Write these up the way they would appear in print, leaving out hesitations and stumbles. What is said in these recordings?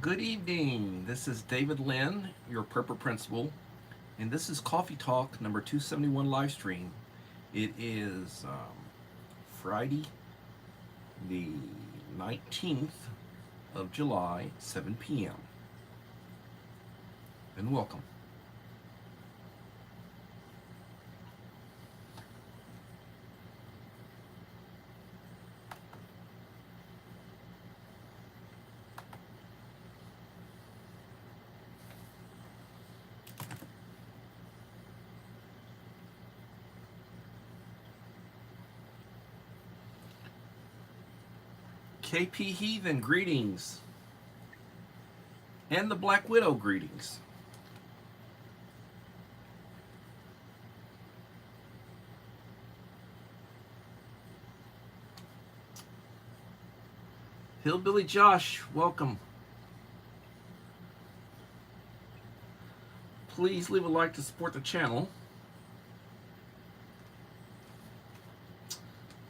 Good evening. This is David Lynn, your Prepper Principal, and this is Coffee Talk number 271 live stream. It is Friday, the 19th of July, 7 p.m. And welcome. KP Heathen, greetings. And the Black Widow, greetings. Hillbilly Josh, welcome. Please leave a like to support the channel.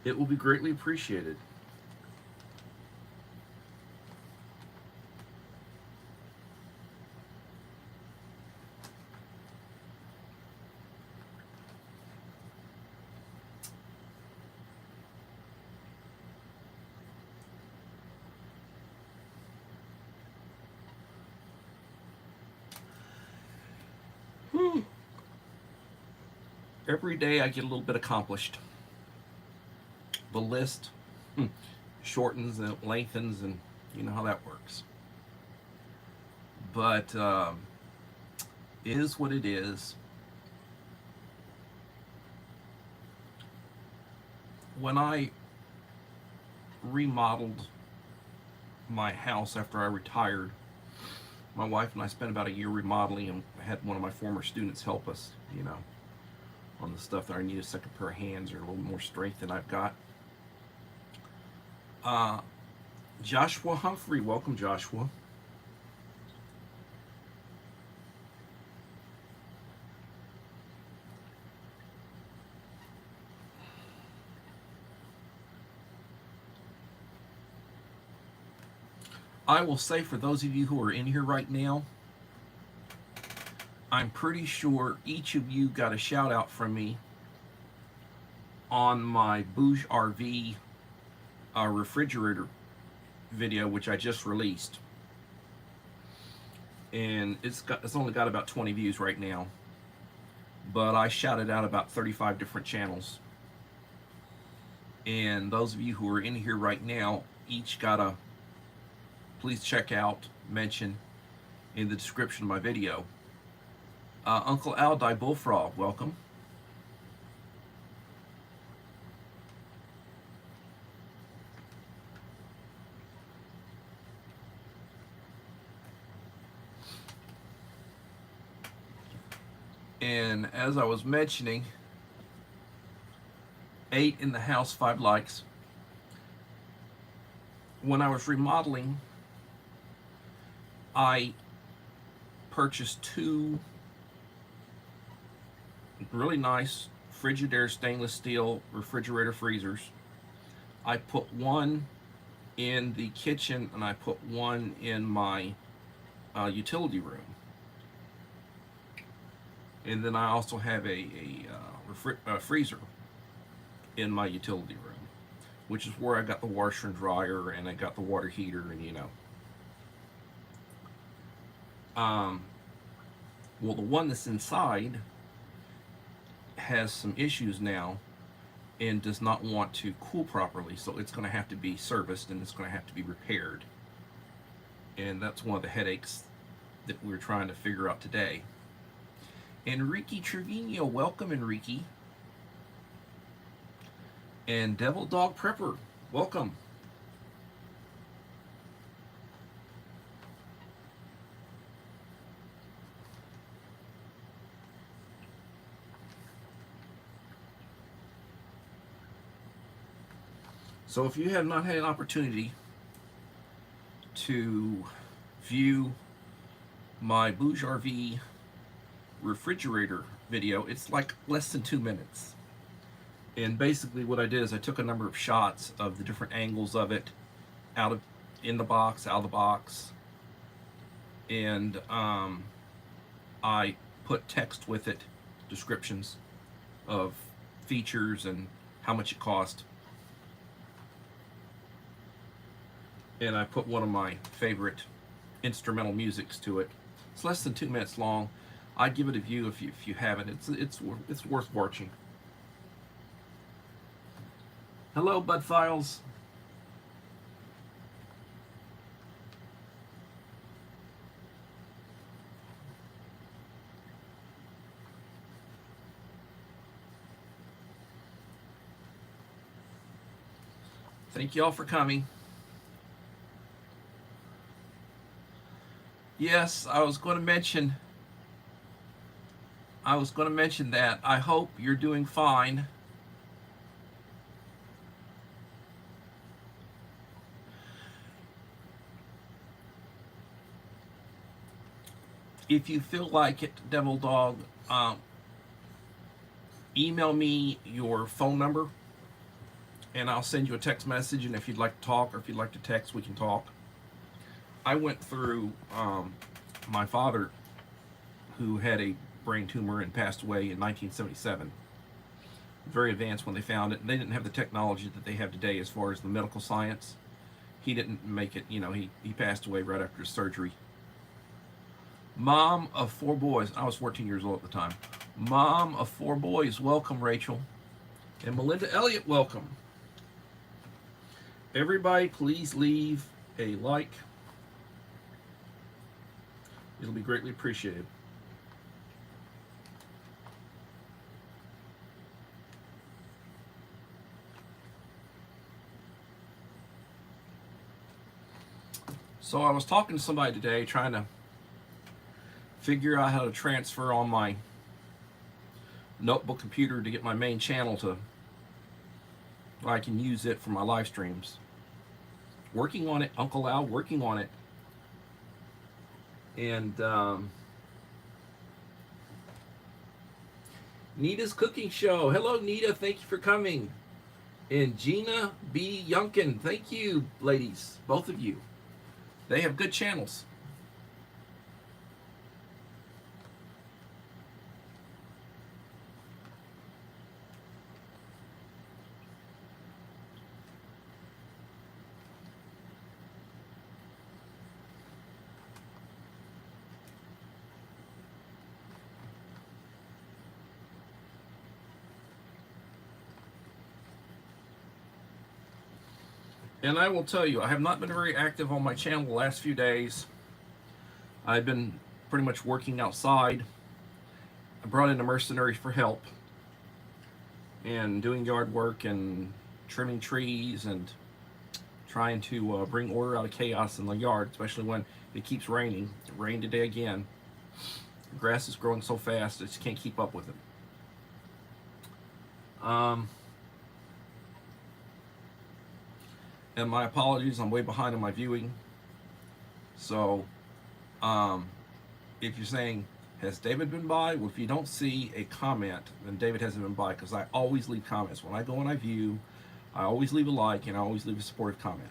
It will be greatly appreciated. Whew. Every day I get a little bit accomplished. The list shortens and lengthens, and you know how that works. But it is what it is. When I remodeled my house after I retired, my wife and I spent about a year remodeling, and I had one of my former students help us, on the stuff that I need a second pair of hands or a little more strength than I've got. Joshua Humphrey, welcome, Joshua. I will say, for those of you who are in here right now, I'm pretty sure each of you got a shout out from me on my Bouge RV refrigerator video, which I just released, and it's only got about 20 views right now, but I shouted out about 35 different channels, and those of you who are in here right now each got a please check out mention in the description of my video. Uncle Al Die Bullfrog, welcome. And as I was mentioning, 8 in the house, 5 likes. When I was remodeling, I purchased 2 really nice Frigidaire stainless steel refrigerator freezers. I put one in the kitchen and I put one in my utility room. And then I also have a freezer in my utility room, which is where I got the washer and dryer, and I got the water heater, and well, the one that's inside has some issues now and does not want to cool properly, so it's going to have to be serviced and it's going to have to be repaired. And that's one of the headaches that we're trying to figure out today. Enrique Trevino, welcome, Enrique. And Devil Dog Prepper, welcome. So if you have not had an opportunity to view my Bouge RV refrigerator video, it's like less than 2 minutes. And basically what I did is I took a number of shots of the different angles of it, in the box, out of the box, and I put text with it, descriptions of features and how much it cost. And I put one of my favorite instrumental musics to it. It's less than 2 minutes long. I'd give it a view if you haven't. It's worth watching. Hello, Bud Files. Thank you all for coming. Yes, I was going to mention that. I hope you're doing fine. If you feel like it, Devil Dog, email me your phone number and I'll send you a text message. And if you'd like to talk or if you'd like to text, we can talk. I went through my father, who had a brain tumor and passed away in 1977. Very advanced when they found it. And they didn't have the technology that they have today as far as the medical science. He didn't make it, he passed away right after his surgery. Mom of 4 boys. I was 14 years old at the time. Mom of 4 boys. Welcome, Rachel. And Melinda Elliott, welcome. Everybody, please leave a like. It'll be greatly appreciated. So I was talking to somebody today trying to figure out how to transfer on my notebook computer to get my main channel to where I can use it for my live streams. Working on it, Uncle Al, working on it. And Nita's Cooking Show. Hello, Nita. Thank you for coming. And Gina B. Yunkin. Thank you, ladies. Both of you. They have good channels. And I will tell you, I have not been very active on my channel the last few days. I've been pretty much working outside. I brought in a mercenary for help and doing yard work and trimming trees and trying to bring order out of chaos in the yard, especially when it keeps raining. It rained today again. The grass is growing so fast, I just can't keep up with it. And my apologies, I'm way behind on my viewing. So, if you're saying, has David been by? Well, if you don't see a comment, then David hasn't been by, because I always leave comments. When I go and I view, I always leave a like and I always leave a supportive comment.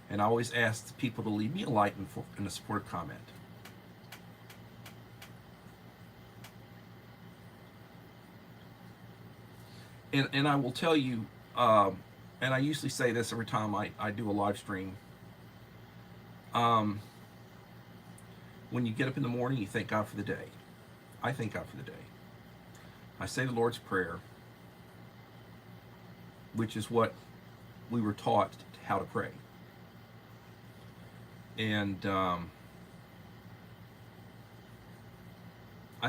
And I always ask people to leave me a like and a supportive comment. And I will tell you, and I usually say this every time I do a live stream. When you get up in the morning, you thank God for the day. I thank God for the day. I say the Lord's Prayer, which is what we were taught how to pray. And I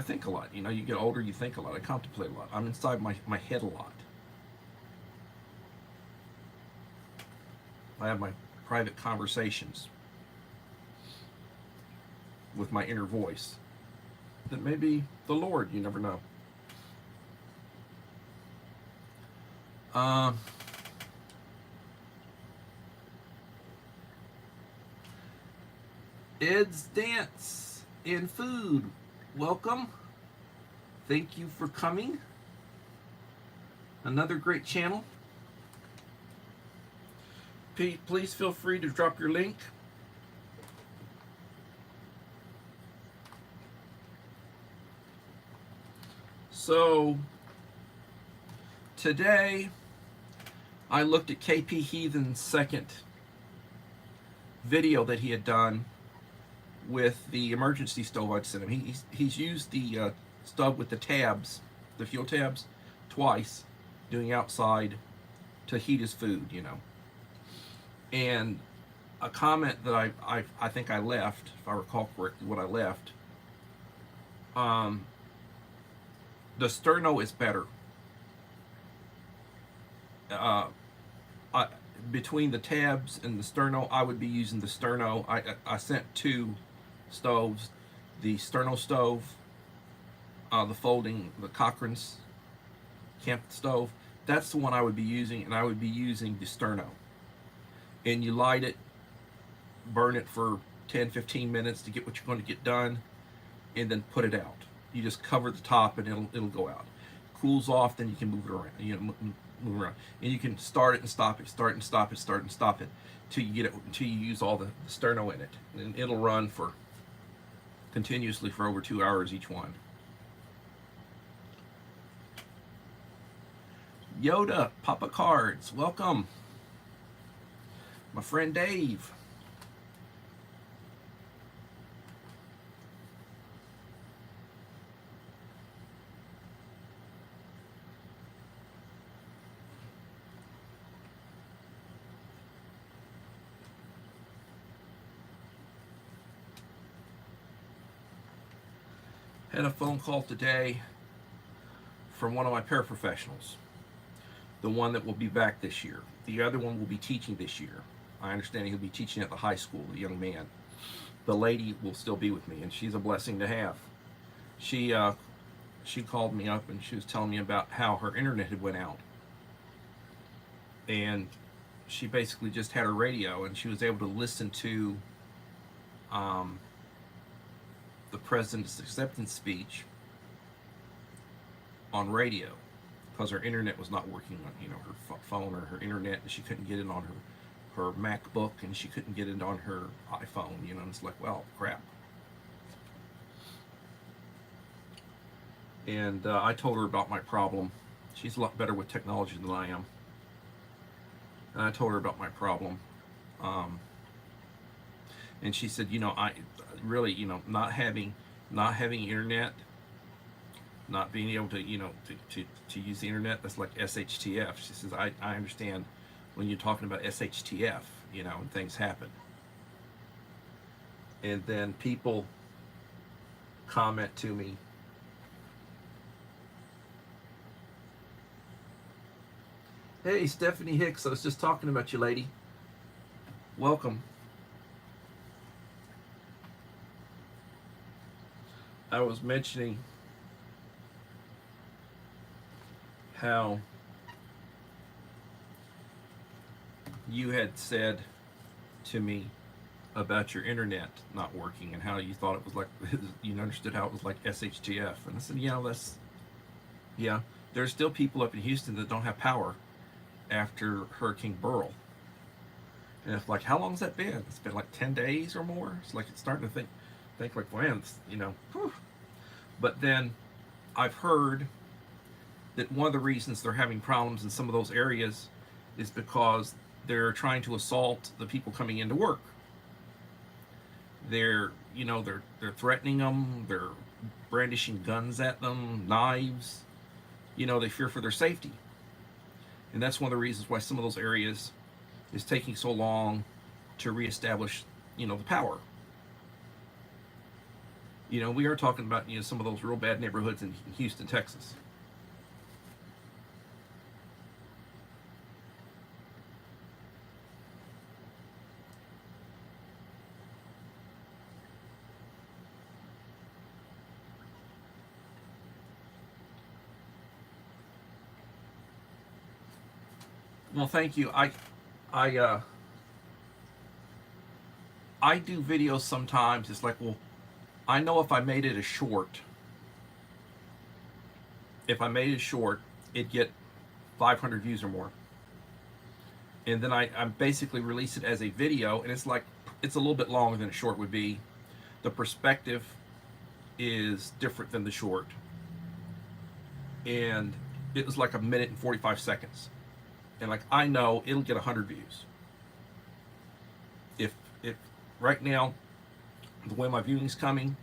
think a lot. You know, you get older, you think a lot. I contemplate a lot. I'm inside my head a lot. I have my private conversations with my inner voice. That may be the Lord, you never know. Ed's Dance and Food, welcome. Thank you for coming. Another great channel. Please feel free to drop your link. So today I looked at KP Heathen's second video that he had done with the emergency stove I'd sent him. He's used the stove with the tabs, the fuel tabs, twice, doing outside to heat his food, you know. And a comment that I think I left, if I recall correctly, what I left. The sterno is better. Between the tabs and the sterno, I would be using the sterno. I sent two stoves, the sterno stove, the Cochrane's camp stove. That's the one I would be using, and I would be using the sterno. And you light it, burn it for 10-15 minutes to get what you're going to get done, and then put it out. You just cover the top and it'll go out. Cools off, then you can move it around. Move around, and you can start it and stop it, start and stop it, start and stop it, till you get it, until you use all the sterno in it, and it'll run for continuously for over 2 hours each one. Yoda, Papa Cards, welcome. My friend Dave. Had a phone call today from one of my paraprofessionals, the one that will be back this year. The other one will be teaching this year. I understand he'll be teaching at the high school, the young man. The lady will still be with me, and she's a blessing to have. She called me up, and she was telling me about how her internet had went out. And she basically just had her radio, and she was able to listen to the president's acceptance speech on radio, because her internet was not working on, you know, her phone or her internet, and she couldn't get it on her MacBook, and she couldn't get it on her iPhone, you know, and it's like, well, crap. And I told her about my problem. She's a lot better with technology than I am. And I told her about my problem. And she said, you know, I really, you know, not having internet, not being able to, you know, to use the internet, that's like SHTF. She says, I understand when you're talking about SHTF, you know, and things happen. And then people comment to me, hey, Stephanie Hicks, I was just talking about you, lady. Welcome. I was mentioning how you had said to me about your internet not working, and how you thought it was like, you understood how it was like SHTF. And I said, yeah, there's still people up in Houston that don't have power after Hurricane Beryl. And it's like, how long's that been? It's been like 10 days or more. It's like, it's starting to think like, man, you know. Whew. But then I've heard that one of the reasons they're having problems in some of those areas is because they're trying to assault the people coming into work. They're threatening them, they're brandishing guns at them, knives. You know, they fear for their safety. And that's one of the reasons why some of those areas is taking so long to reestablish, you know, the power. You know, we are talking about, you know, some of those real bad neighborhoods in Houston, Texas. Well, thank you. I do videos sometimes. It's like, well, I know if I made it a short, it'd get 500 views or more. And then I basically release it as a video, and it's like, it's a little bit longer than a short would be. The perspective is different than the short. and it was like a minute and 45 seconds. And like I know it'll get 100 views. If right now the way my viewing's coming,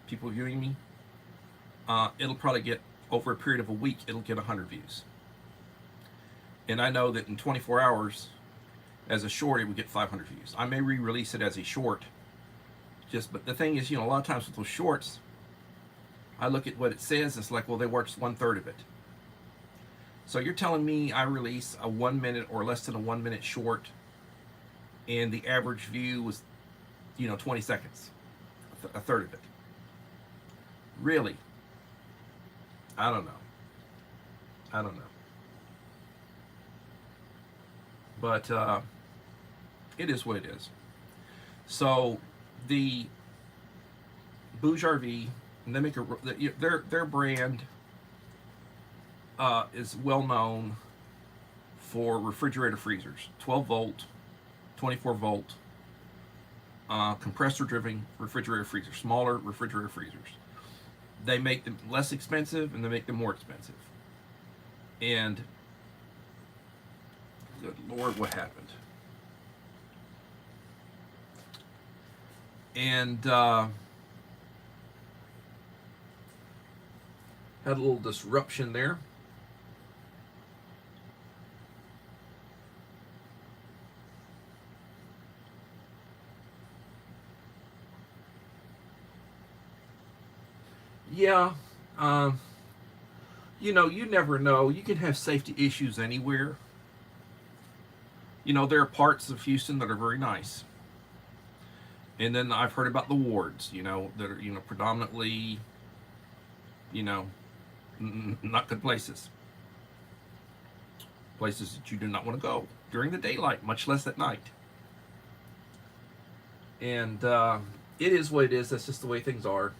people viewing me, it'll probably get over a period of a week. It'll get 100 views. And I know that in 24 hours, as a short, it would get 500 views. I may re-release it as a short. But the thing is, a lot of times with those shorts, I look at what it says. It's like, well, they watched 1/3 of it. So you're telling me I release a 1 minute or less than a 1 minute short, and the average view was, 20 seconds, a third of it. Really? I don't know. But it is what it is. So the Bouge RV, and they make their brand is well known for refrigerator freezers, 12 volt, 24 volt, compressor driven refrigerator freezers, smaller refrigerator freezers. They make them less expensive and they make them more expensive. And good Lord, what happened? And had a little disruption there. Yeah, you never know. You can have safety issues anywhere. There are parts of Houston that are very nice. And then I've heard about the wards, that are, predominantly, not good places. Places that you do not want to go during the daylight, much less at night. And it is what it is. That's just the way things are.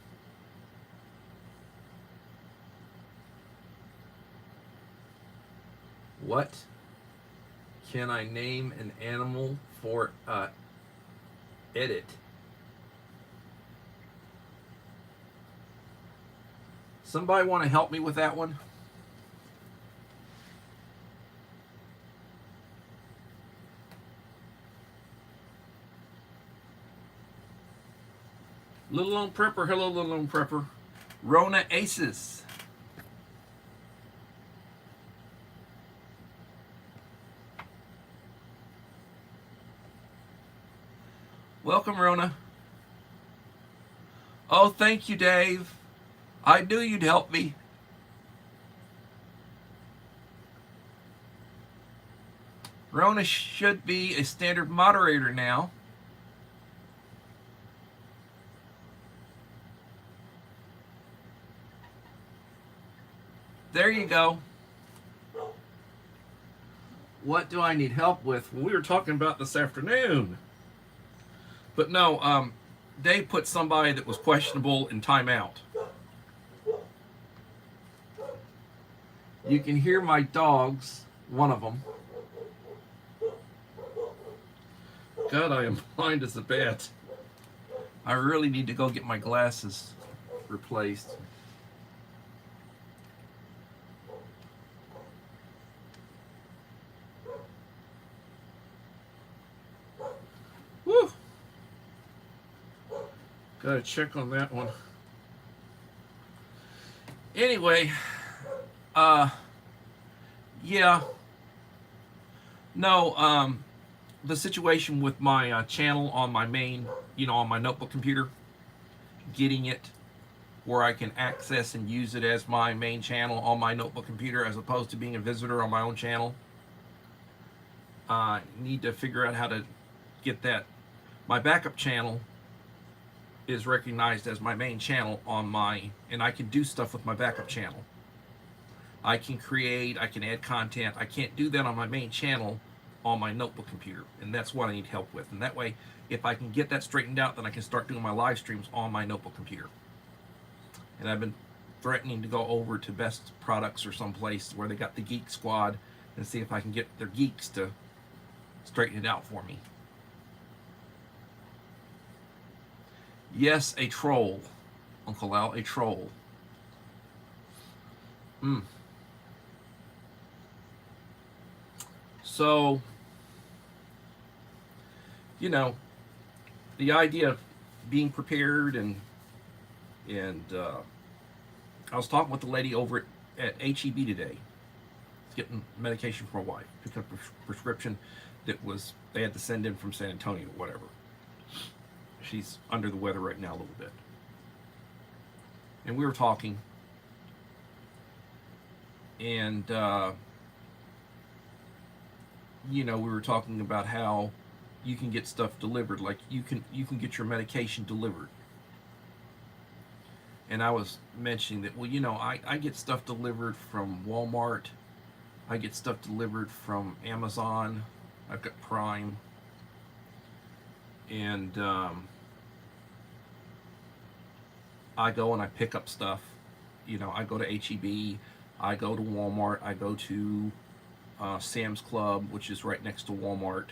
What can I name an animal for edit? Somebody want to help me with that one? Little Lone Prepper, hello Little Lone Prepper. Rona Aces. Welcome, Rona. Oh, thank you, Dave. I knew you'd help me. Rona should be a standard moderator now. There you go. What do I need help with? Well, we were talking about this afternoon. But no, Dave put somebody that was questionable in timeout. You can hear my dogs, one of them. God, I am blind as a bat. I really need to go get my glasses replaced. Woo! Gotta check on that one. Anyway, yeah. No, the situation with my channel on my main, on my notebook computer, getting it where I can access and use it as my main channel on my notebook computer as opposed to being a visitor on my own channel. I need to figure out how to get that. My backup channel is recognized as my main channel and I can do stuff with my backup channel. I can create, I can add content. I can't do that on my main channel on my notebook computer, and that's what I need help with. And that way, if I can get that straightened out, then I can start doing my live streams on my notebook computer. And I've been threatening to go over to Best Products or someplace where they got the Geek Squad and see if I can get their geeks to straighten it out for me. Yes, a troll, Uncle Al, a troll. Mm. So, you know, the idea of being prepared and I was talking with the lady over at HEB today, getting medication for my wife, picked up a prescription that was they had to send in from San Antonio or whatever. She's under the weather right now a little bit, and we were talking, and we were talking about how you can get stuff delivered, like you can get your medication delivered. And I was mentioning that, well, I get stuff delivered from Walmart. I get stuff delivered from Amazon. I've got Prime. And I go and I pick up stuff. I go to HEB. I go to Walmart. I go to Sam's Club, which is right next to Walmart.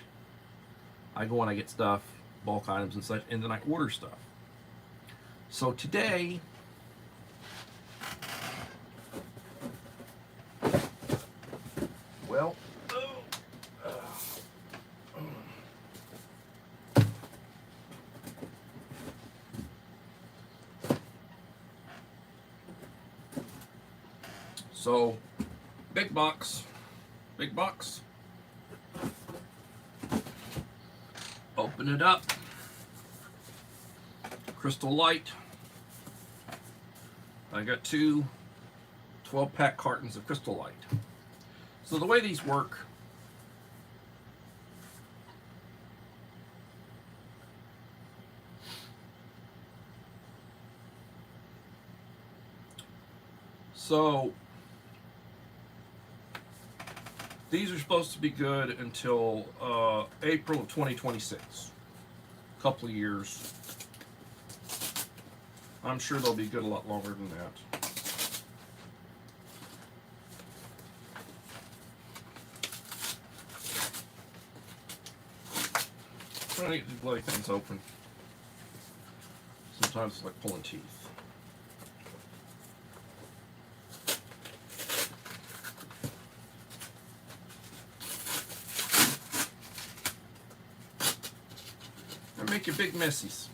I go and I get stuff, bulk items and such, and then I order stuff. So today, well, so big box. Open it up. Crystal Light. I got two 12-pack cartons of Crystal Light. So the way these work, so these are supposed to be good until April of 2026. A couple of years. I'm sure they'll be good a lot longer than that. Trying to get these bloody things open. Sometimes it's like pulling teeth. They make your big messies.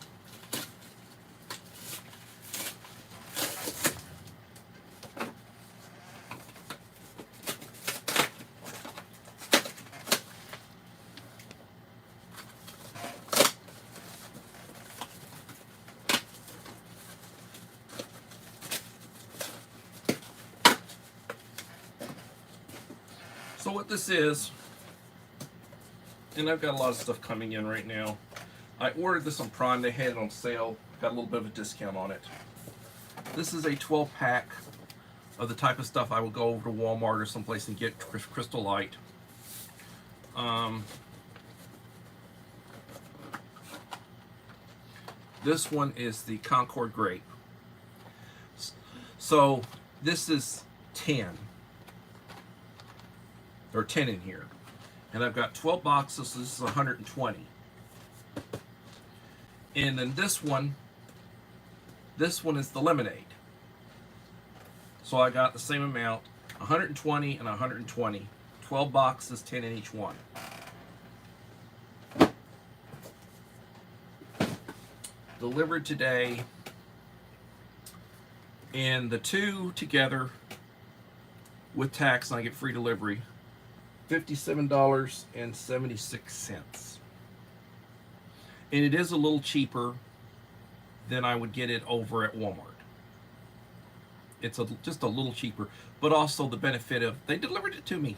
So what this is, and I've got a lot of stuff coming in right now. I ordered this on Prime. They had it on sale. Got a little bit of a discount on it. This is a 12-pack of the type of stuff I would go over to Walmart or someplace and get Crystal Light. This one is the Concord Grape. So this is 10. There are 10 in here. And I've got 12 boxes, so this is 120. And then this one is the lemonade. So I got the same amount, 120 and 120. 12 boxes, 10 in each one. Delivered today. And the two together with tax, and I get free delivery, $57.76. And it is a little cheaper than I would get it over at Walmart. It's just a little cheaper, but also the benefit of they delivered it to me.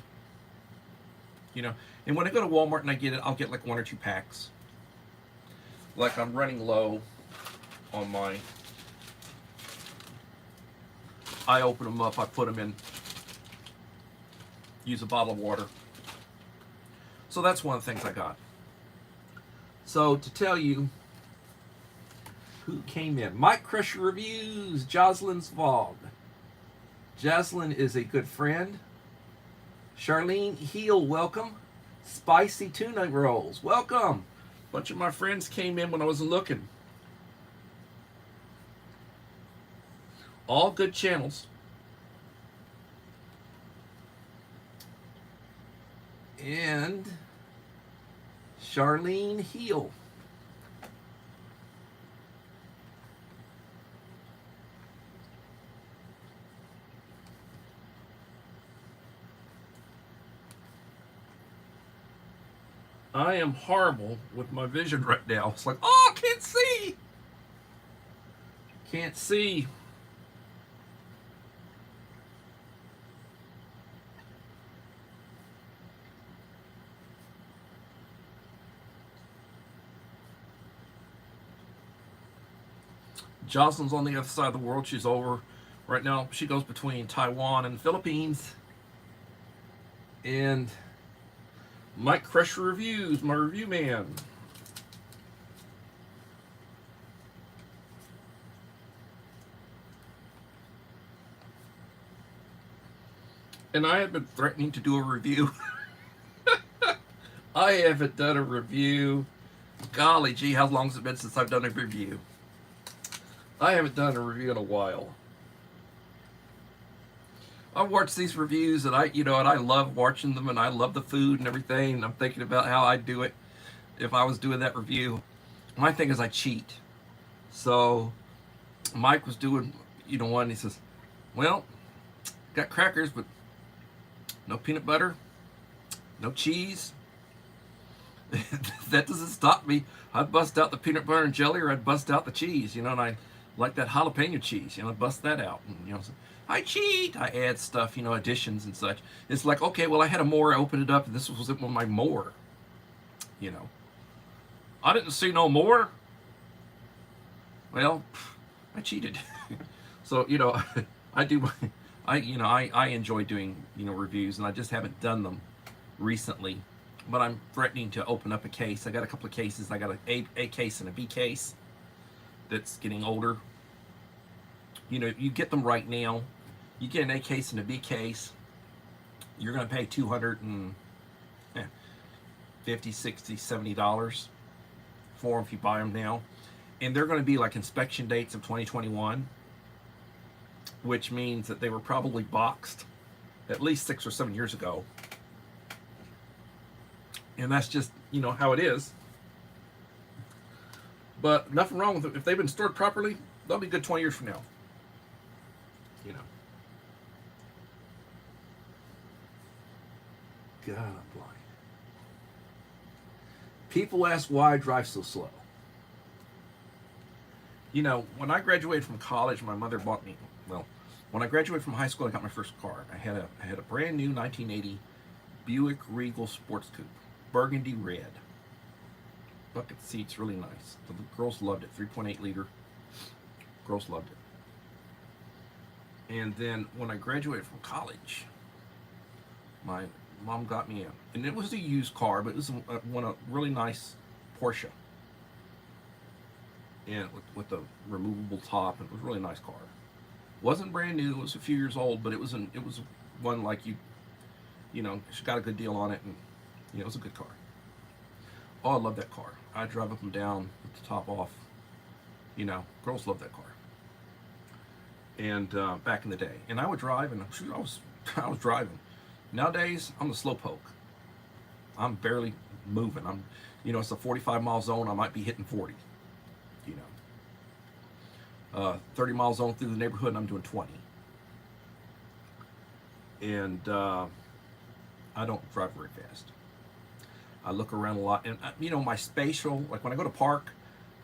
And when I go to Walmart and I get it, I'll get like 1 or 2 packs. Like I'm running low on my, I open them up, I put them in, use a bottle of water. So that's one of the things I got. So to tell you who came in, Mike Crusher Reviews, Jocelyn's Vlog. Jocelyn is a good friend. Charlene Heel, welcome. Spicy Tuna Rolls, welcome. A bunch of my friends came in when I wasn't looking. All good channels. and Charlene Heel. I am horrible with my vision right now. It's like, oh, I can't see. Can't see. Jocelyn's on the other side of the world. She's over right now. She goes between Taiwan and the Philippines. And Mike Crusher Reviews, my review man. And I have been threatening to do a review. I haven't done a review. Golly gee, how long has it been since I've done a review? I haven't done a review in a while. I watch these reviews and I love watching them, and I love the food and everything, and I'm thinking about how I'd do it if I was doing that review. My thing is I cheat. So Mike was doing, one, and he says, well, got crackers, but no peanut butter, no cheese. That doesn't stop me. I'd bust out the peanut butter and jelly, or I'd bust out the cheese, and I like that jalapeno cheese, I'd bust that out. And, so I cheat. I add stuff, additions and such. It's like, okay, well, I had a more, I opened it up, and this was my more. I didn't see no more. Well, I cheated. So, I do, I enjoy doing, reviews, and I just haven't done them recently. But I'm threatening to open up a case. I got a couple of cases. I got a case and a B case that's getting older. You get them right now. You get an A case and a B case, you're going to pay $250, $60, $70 for them if you buy them now. And they're going to be like inspection dates of 2021, which means that they were probably boxed at least 6 or 7 years ago. And that's just, how it is. But nothing wrong with it. If they've been stored properly, they'll be good 20 years from now. God, I'm blind. People ask why I drive so slow. When I graduated from college, my mother bought me, when I graduated from high school, I got my first car. I had a brand new 1980 Buick Regal Sports Coupe, burgundy red. Bucket seats, really nice. The girls loved it, 3.8 liter. Girls loved it. And then when I graduated from college, my mom got me and it was a used car, but it was a really nice Porsche, and with a removable top. It was a really nice car. Wasn't brand new. It was a few years old, but it was one like she got a good deal on it, and it was a good car. Oh, I love that car. I drive up and down with the top off. Girls love that car. And back in the day, and I would drive, and I was driving. Nowadays, I'm a slow poke. I'm barely moving. It's a 45 mile zone. I might be hitting 40. 30 mile zone through the neighborhood, and I'm doing 20. And I don't drive very fast. I look around a lot, and my spatial, like when I go to park,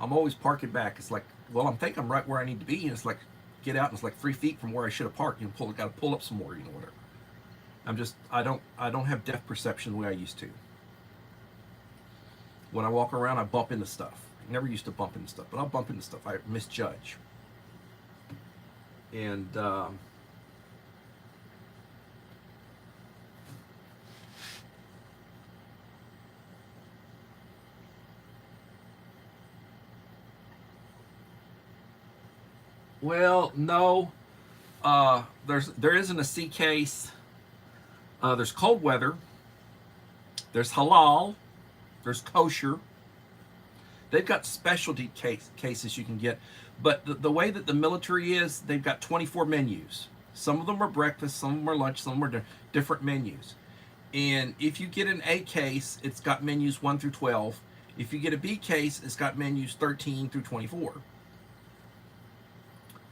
I'm always parking back. It's like, well, I'm thinking I'm right where I need to be, and it's like, get out, and it's like 3 feet from where I should have parked. Got to pull up some more, whatever. I don't have depth perception the way I used to. When I walk around, I bump into stuff. I never used to bump into stuff, but I'll bump into stuff. I misjudge. And well, no. There isn't a C case. There's cold weather. There's halal. There's kosher. They've got specialty cases you can get. But the way that the military is, they've got 24 menus. Some of them are breakfast, some of them are lunch, some of them are different menus. And if you get an A case, it's got menus 1 through 12. If you get a B case, it's got menus 13 through 24.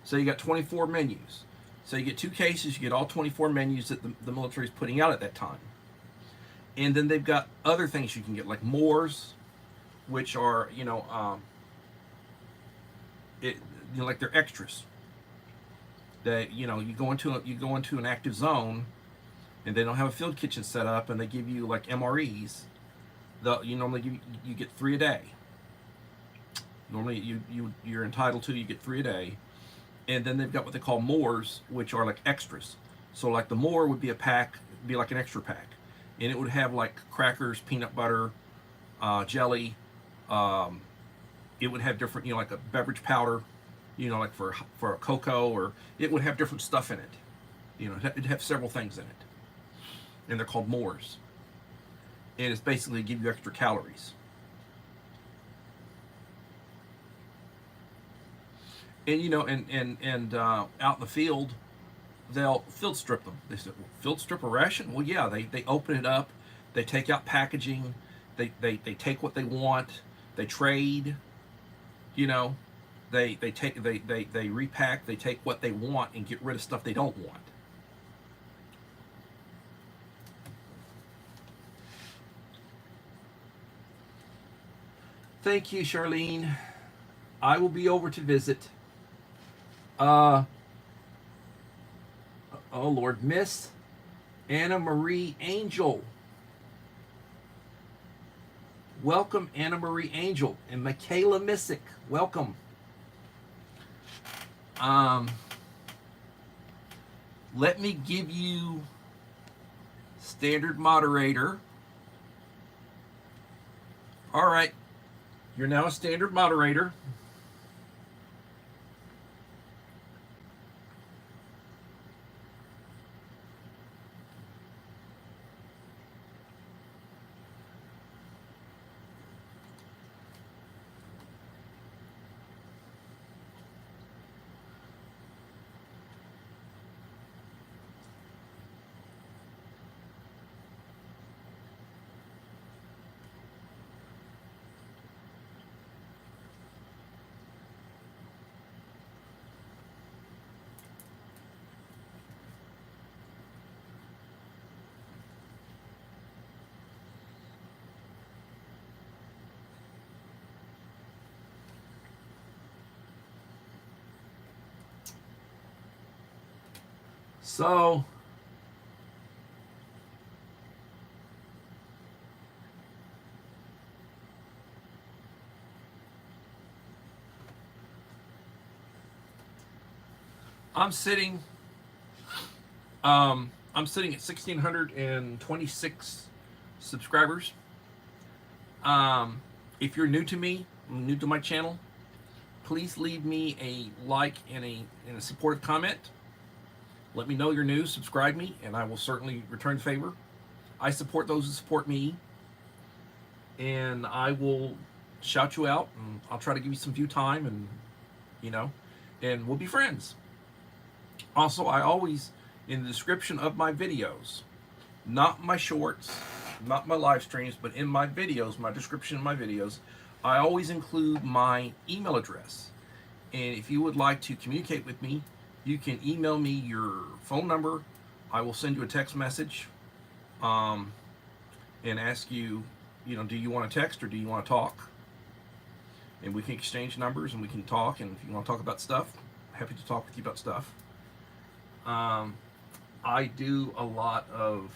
So you got 24 menus. So you get 2 cases, you get all 24 menus that the military is putting out at that time. And then they've got other things you can get, like Moors, which are, like they're extras. That you go into an active zone, and they don't have a field kitchen set up, and they give you like MREs. You normally you get 3 a day. Normally you're entitled to, you get 3 a day. And then they've got what they call Moors, which are like extras. So like the Moor would be a pack, be like an extra pack, and it would have like crackers, peanut butter, jelly. It would have different, like a beverage powder, like for a cocoa, or it would have different stuff in it. It'd have several things in it, and they're called Moors. And it's basically give you extra calories. And out in the field, they'll field strip them. They said, well, field strip a ration? Well, yeah, they open it up, they take out packaging, they take what they want, they trade, they repack, they take what they want and get rid of stuff they don't want. Thank you, Charlene. I will be over to visit. Oh Lord, Miss Anna Marie Angel. Welcome, Anna Marie Angel. And Michaela Missick, welcome. Let me give you standard moderator. All right. You're now a standard moderator. So, I'm sitting at 1,626 subscribers. If you're new to me, new to my channel, please leave me a like and a supportive comment. Let me know you're new, subscribe me, and I will certainly return the favor. I support those who support me, and I will shout you out, and I'll try to give you some view time, and and we'll be friends. Also, I always, in the description of my videos, not my shorts, not my live streams, but in my videos, my description of my videos, I always include my email address. And if you would like to communicate with me, you can email me your phone number. I will send you a text message and ask you, do you want to text or do you want to talk? And we can exchange numbers and we can talk. And if you want to talk about stuff, I'm happy to talk with you about stuff. I do a lot of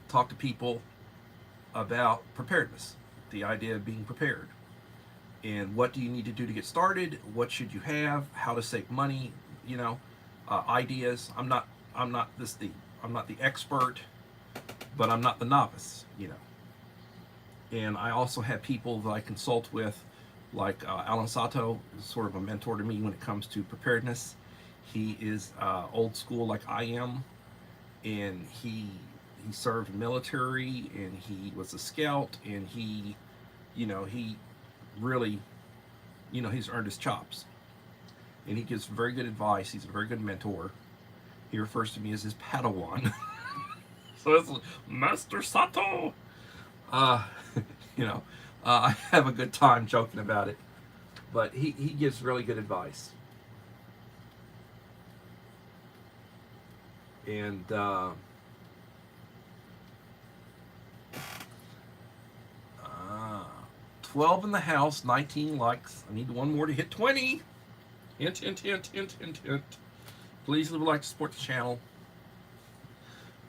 talk to people about preparedness, the idea of being prepared. And what do you need to do to get started? What should you have? How to save money? Ideas. I'm not the expert, but I'm not the novice. And I also have people that I consult with, like Alan Sato is sort of a mentor to me when it comes to preparedness. He is old school like I am, and he served military, and he was a scout, and he really, he's earned his chops, and he gives very good advice. He's a very good mentor. He refers to me as his Padawan. So it's Master Sato. Uh, you know, I have a good time joking about it, but he gives really good advice. And 12 in the house, 19 likes. I need one more to hit 20. Hint, hint, hint, hint, hint, hint. Please leave a like to support the channel.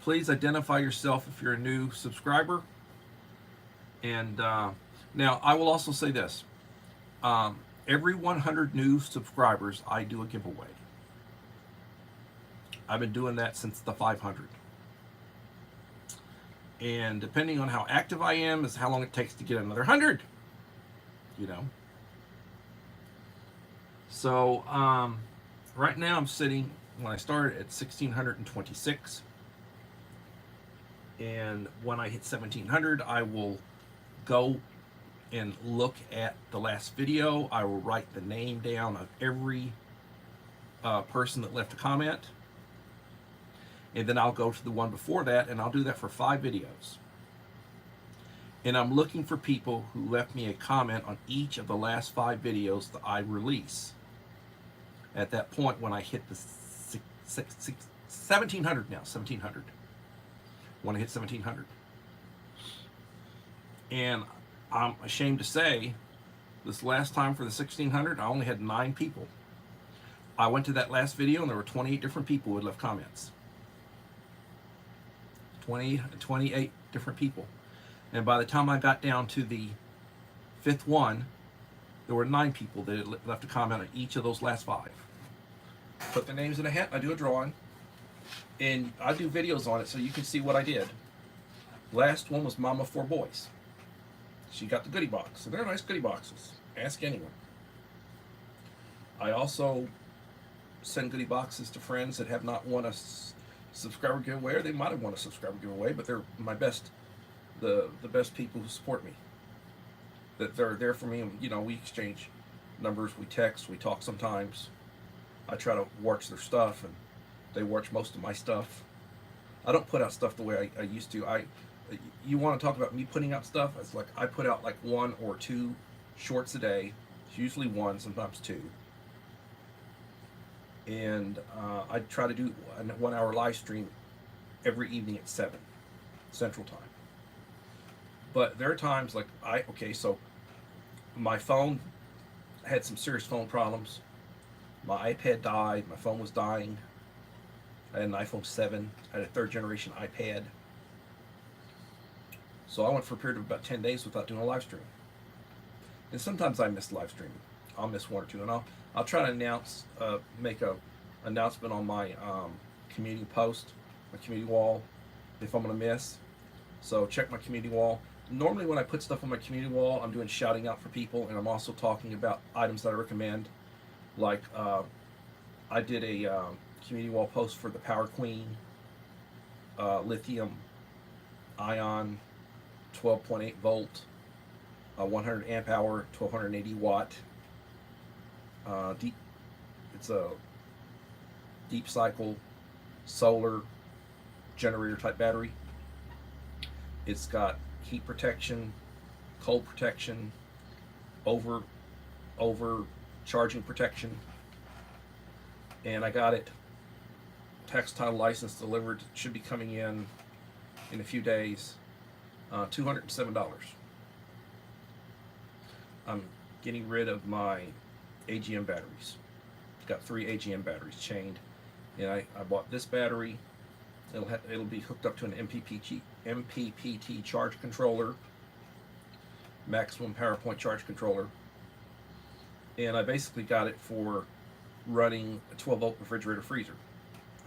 Please identify yourself if you're a new subscriber. And now I will also say this. Every 100 new subscribers, I do a giveaway. I've been doing that since the 500. And depending on how active I am is how long it takes to get another 100. You know. So right now I'm sitting, when I started, at 1,626. And when I hit 1,700, I will go and look at the last video. I will write the name down of every person that left a comment. And then I'll go to the one before that, and I'll do that for 5 videos. And I'm looking for people who left me a comment on each of the last 5 videos that I release. At that point, when I hit the 1,700 now, 1,700. When I hit 1,700. And I'm ashamed to say, this last time for the 1,600, I only had 9 people. I went to that last video, and there were 28 different people who had left comments. 28 different people. And by the time I got down to the 5th one, there were 9 people that had left a comment on each of those last 5. Put their names in a hat, I do a drawing, and I do videos on it so you can see what I did. Last one was Mama 4 Boys. She got the goodie box. So they're nice goodie boxes. Ask anyone. I also send goodie boxes to friends that have not won a subscriber giveaway, or they might have won a subscriber giveaway, but they're my best, the best people who support me. That they're there for me, and you know, we exchange numbers, we text, we talk sometimes. I try to watch their stuff, and they watch most of my stuff. I don't put out stuff the way I used to. You want to talk about me putting out stuff? It's like I put out like 1 or 2 shorts a day. It's usually 1, sometimes 2. And I try to do a 1-hour live stream every evening at 7 Central Time. But there are times like so my phone had some serious phone problems. My iPad died. My phone was dying. I had an iPhone 7. I had a 3rd generation iPad. So I went for a period of about 10 days without doing a live stream. And sometimes I miss live streaming. I'll miss 1 or 2, and I'll try to announce, make a announcement on my community post, my community wall, if I'm gonna miss. So check my community wall. Normally when I put stuff on my community wall, I'm doing shouting out for people, and I'm also talking about items that I recommend. Like I did a community wall post for the Power Queen lithium ion 12.8 volt 100 amp hour 1280 watt it's a deep cycle solar generator type battery. It's got heat protection, cold protection, over charging protection, and I got it textile license delivered. It should be coming in a few days. $207. I'm getting rid of my AGM batteries. Got 3 AGM batteries chained, and I bought this battery. It'll be hooked up to an MPPT charge controller, maximum power point charge controller, and I basically got it for running a 12-volt refrigerator freezer.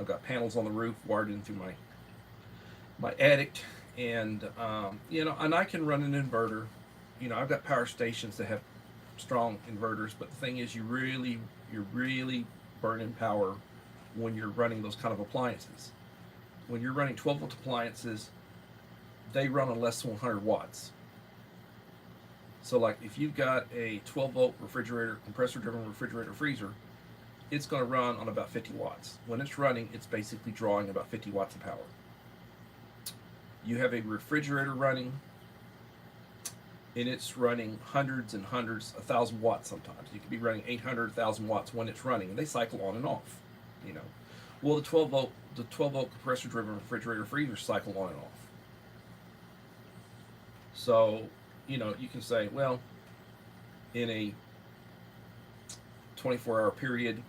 I've got panels on the roof wired in through my attic, and and I can run an inverter. You know, I've got power stations that have strong inverters, but the thing is, you're really burning power when you're running those kind of appliances. When you're running 12-volt appliances, they run on less than 100 watts. So like if you've got a 12-volt refrigerator, compressor-driven refrigerator freezer, it's going to run on about 50 watts. When it's running, it's basically drawing about 50 watts of power. You have a refrigerator running, and it's running hundreds and hundreds, 1,000 watts sometimes. You could be running 800, 1,000 watts when it's running, and they cycle on and off. You know, well, the 12 volt compressor driven refrigerator freezer cycle on and off. So, you can say, well, in a 24-hour period,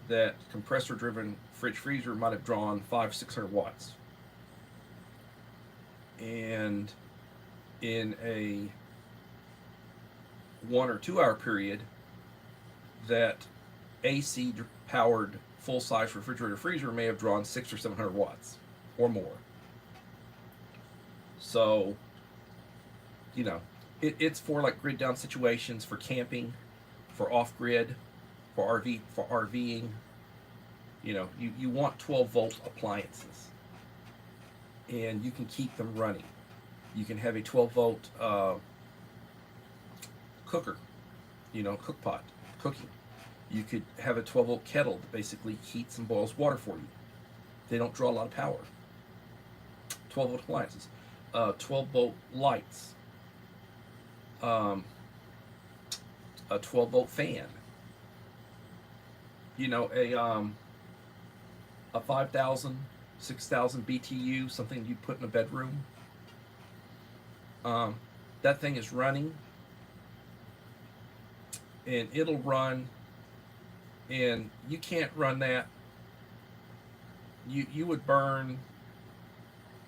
that compressor driven fridge freezer might have drawn 500-600 watts. And in a 1 or 2 hour period, that AC powered full size refrigerator freezer may have drawn 600 or 700 watts or more. So, it's for like grid down situations, for camping, for off grid, for RVing. You want 12 volt appliances, and you can keep them running. You can have a 12 volt cooker, cook pot, cooking. You could have a 12 volt kettle that basically heats and boils water for you. They don't draw a lot of power. 12 volt appliances, 12 volt lights, a 12 volt fan. A 5,000, 6,000 BTU, something you put in a bedroom. That thing is running, and it'll run, and you can't run that. You would burn,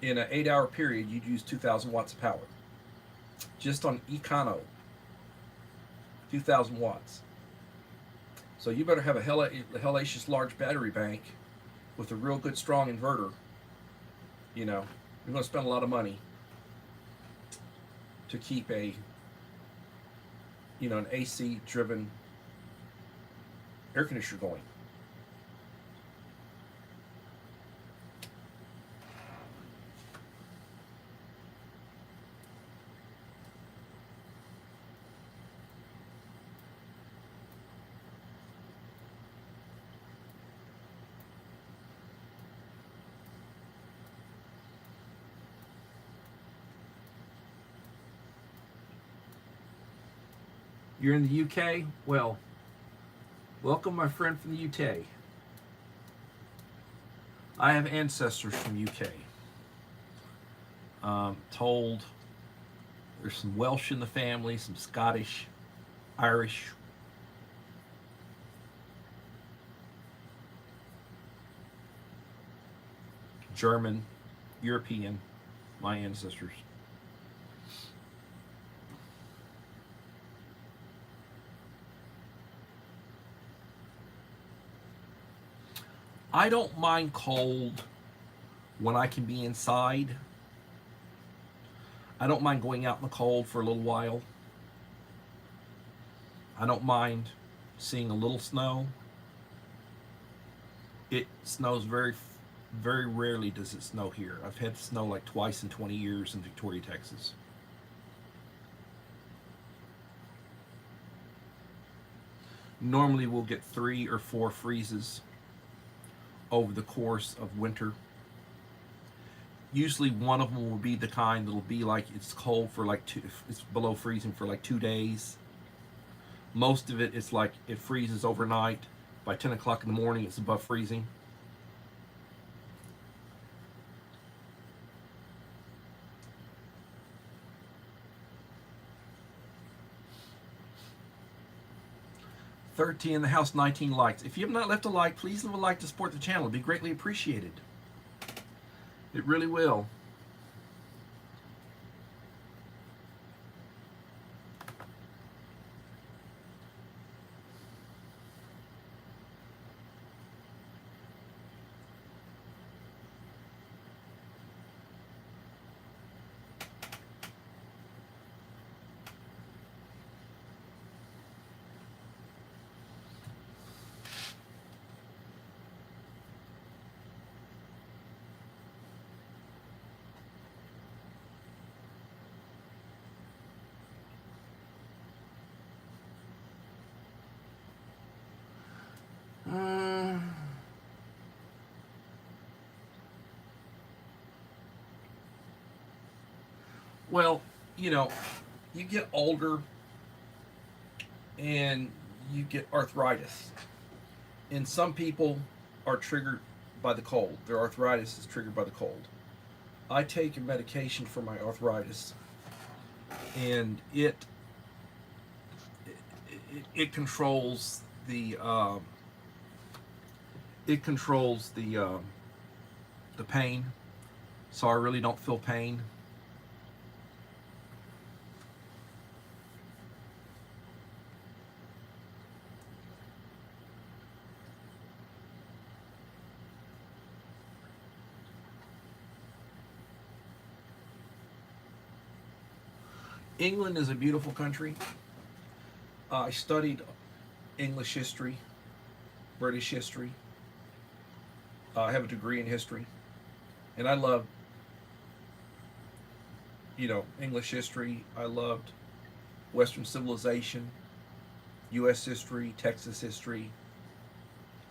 in an 8 hour period, you'd use 2,000 watts of power. Just on Econo, 2,000 watts. So you better have a hellacious large battery bank with a real good strong inverter. You're going to spend a lot of money to keep an AC driven air conditioner going. You're in the UK? Well, welcome, my friend from the UK. I have ancestors from UK. Told there's some Welsh in the family, some Scottish, Irish. German, European, my ancestors. I don't mind cold when I can be inside. I don't mind going out in the cold for a little while. I don't mind seeing a little snow. It snows very, very rarely does it snow here. I've had snow like twice in 20 years in Victoria, Texas. Normally we'll get 3 or 4 freezes over the course of winter. Usually one of them will be the kind that'll be like it's cold for like it's below freezing for like 2 days. Most of it is like it freezes overnight. By 10 o'clock in the morning it's above freezing. "13 in the house, 19 likes. If you have not left a like, please leave a like to support the channel. It'd be greatly appreciated. It really will. Well, you know, you get older and you get arthritis. And some people are triggered by the cold. Their arthritis is triggered by the cold. I take a medication for my arthritis, and it controls the pain, so I really don't feel pain. England is a beautiful country. I studied English history, British history. I have a degree in history, and I loved, English history. I loved Western civilization, U.S. history, Texas history.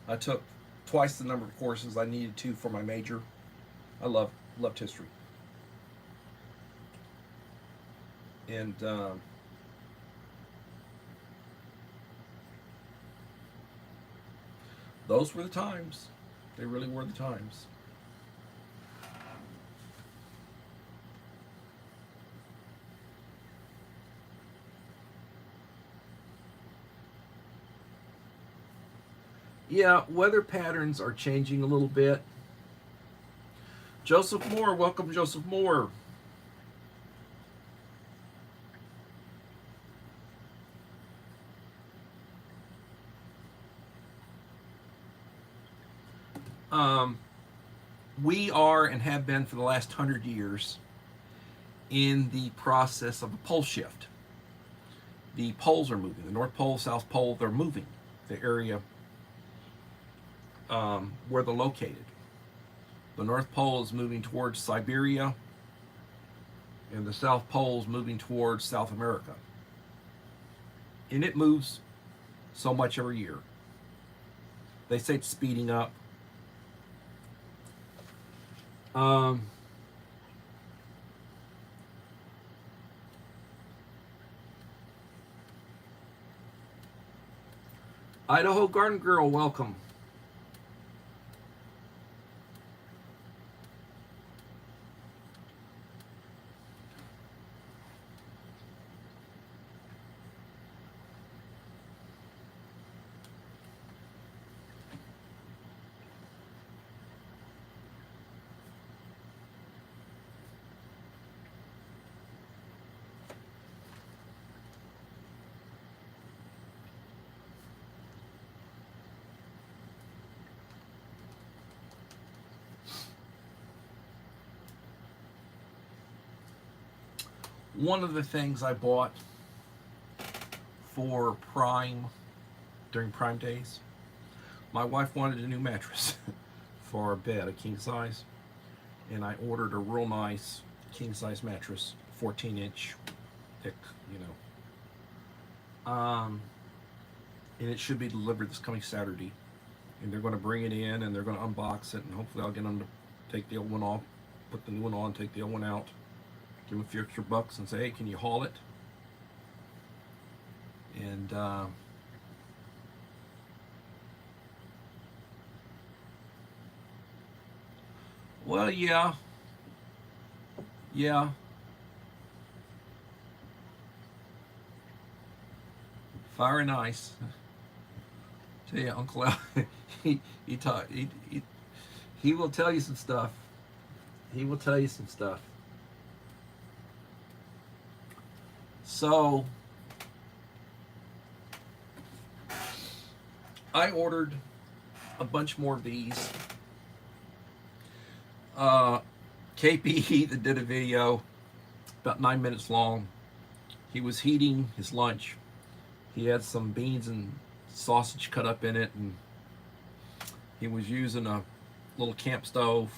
I took twice the number of courses I needed to for my major. I loved history, and those were the times. They really were the times. Yeah, weather patterns are changing a little bit. Joseph Moore, welcome, Joseph Moore. Um, we are and have been for the last 100 years in the process of a pole shift. The poles are moving. The North Pole, South Pole, they're moving. The area where they're located. The North Pole is moving towards Siberia, and the South Pole is moving towards South America. And it moves so much every year. They say it's speeding up. Um, Idaho Garden Girl, welcome. One of the things I bought for Prime during Prime days, my wife wanted a new mattress for our bed, a king size, and I ordered a real nice king size mattress, 14-inch thick, you know. And it should be delivered this coming Saturday. And they're going to bring it in and they're going to unbox it, and hopefully I'll get them to take the old one off, put the new one on, take the old one out, give them a few extra bucks and say, hey, can you haul it? And well, yeah, yeah. Fire and ice. Tell you, Uncle Al, he, taught, he will tell you some stuff. He will tell you some stuff. So I ordered a bunch more of these. KP that did a video about 9 minutes long. He was heating his lunch. He had some beans and sausage cut up in it, and he was using a little camp stove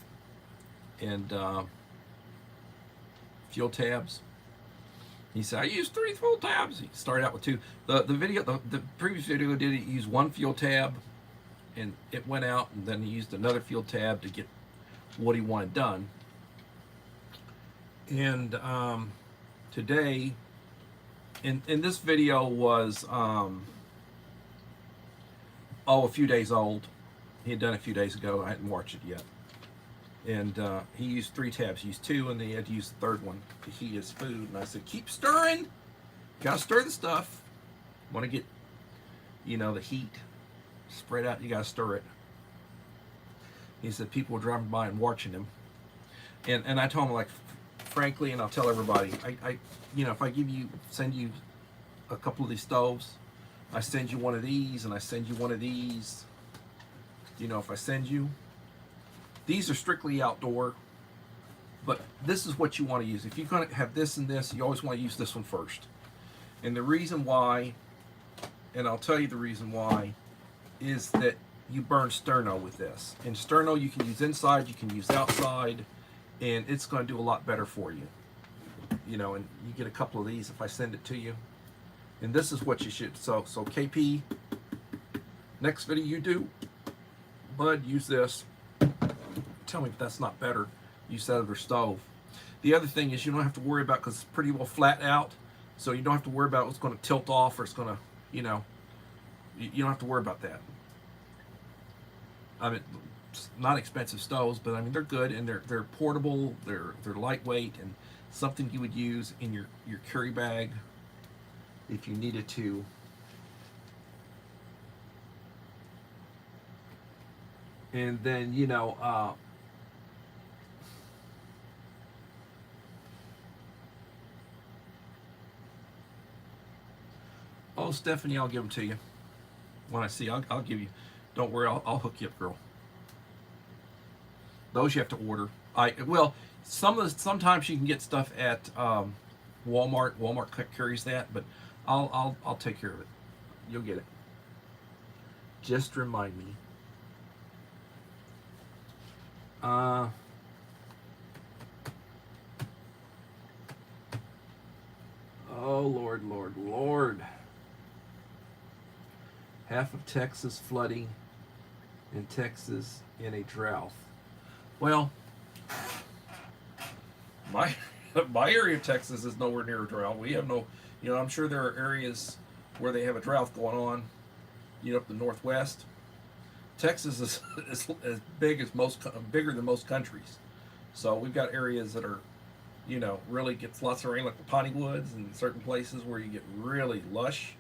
and fuel tabs. He said, I used 3 fuel tabs. He started out with 2. The previous video did he use 1 fuel tab, and it went out, and then he used another fuel tab to get what he wanted done. And today, and this video was a few days old. He had done it a few days ago. I hadn't watched it yet. And he used 3 tabs. He used 2, and then he had to use the third one to heat his food. And I said, keep stirring. Gotta stir the stuff. Want to get, the heat spread out. You gotta stir it. He said people were driving by and watching him. And I told him, like, frankly, and I'll tell everybody, I if I send you a couple of these stoves, I send you one of these, and I send you one of these. If I send you, these are strictly outdoor, but this is what you want to use. If you're going to have this and this, you always want to use this one first. And the reason why, and I'll tell you the reason why, is that you burn sterno with this. And sterno you can use inside, you can use outside, and it's going to do a lot better for you. And you get a couple of these if I send it to you. And this is what you should, so KP, next video you do, bud, use this. Tell me if that's not better. Use that other stove. The other thing is you don't have to worry about, because it's pretty well flat out, so you don't have to worry about what's going to tilt off or it's going to, you don't have to worry about that. I mean, it's not expensive stoves, but I mean they're good, and they're portable, they're lightweight, and something you would use in your carry bag if you needed to. And then oh, Stephanie, I'll give them to you when I see. I'll give you. Don't worry, I'll hook you up, girl. Those you have to order. Sometimes you can get stuff at Walmart. Walmart carries that, but I'll take care of it. You'll get it. Just remind me. Oh, Lord, Lord, Lord. Half of Texas flooding, and Texas in a drought. Well, my area of Texas is nowhere near a drought. We have no, I'm sure there are areas where they have a drought going on, up the Northwest. Texas is as bigger than most countries. So we've got areas that are, really gets lots of rain, like the Piney Woods, and certain places where you get really lush.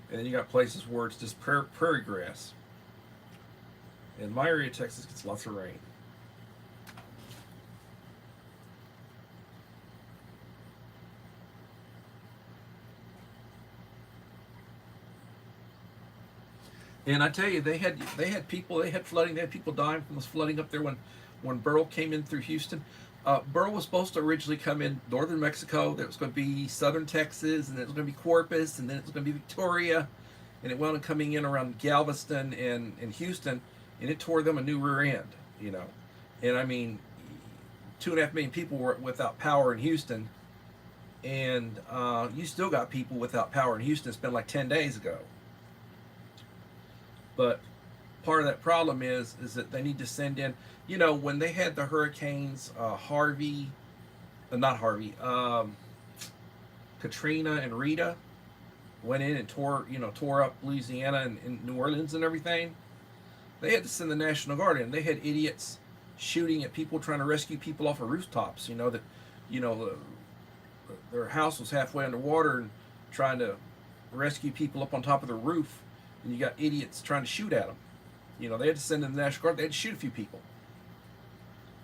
And then you got places where it's just prairie grass. And my area of Texas gets lots of rain. And I tell you, they had flooding. They had people dying from this flooding up there when Burl came in through Houston. Burl was supposed to originally come in northern Mexico. There was going to be southern Texas, and it was going to be Corpus, and then it was going to be Victoria, and it wound up coming in around Galveston and Houston, and it tore them a new rear end, And I mean, 2.5 million people were without power in Houston, and you still got people without power in Houston. It's been like 10 days ago. But part of that problem is that they need to send in, when they had the hurricanes, Katrina and Rita went in and tore up Louisiana and New Orleans and everything. They had to send the National Guard in. They had idiots shooting at people, trying to rescue people off of rooftops. Their house was halfway underwater and trying to rescue people up on top of their roof. And you got idiots trying to shoot at them. They had to send in the National Guard. They had to shoot a few people.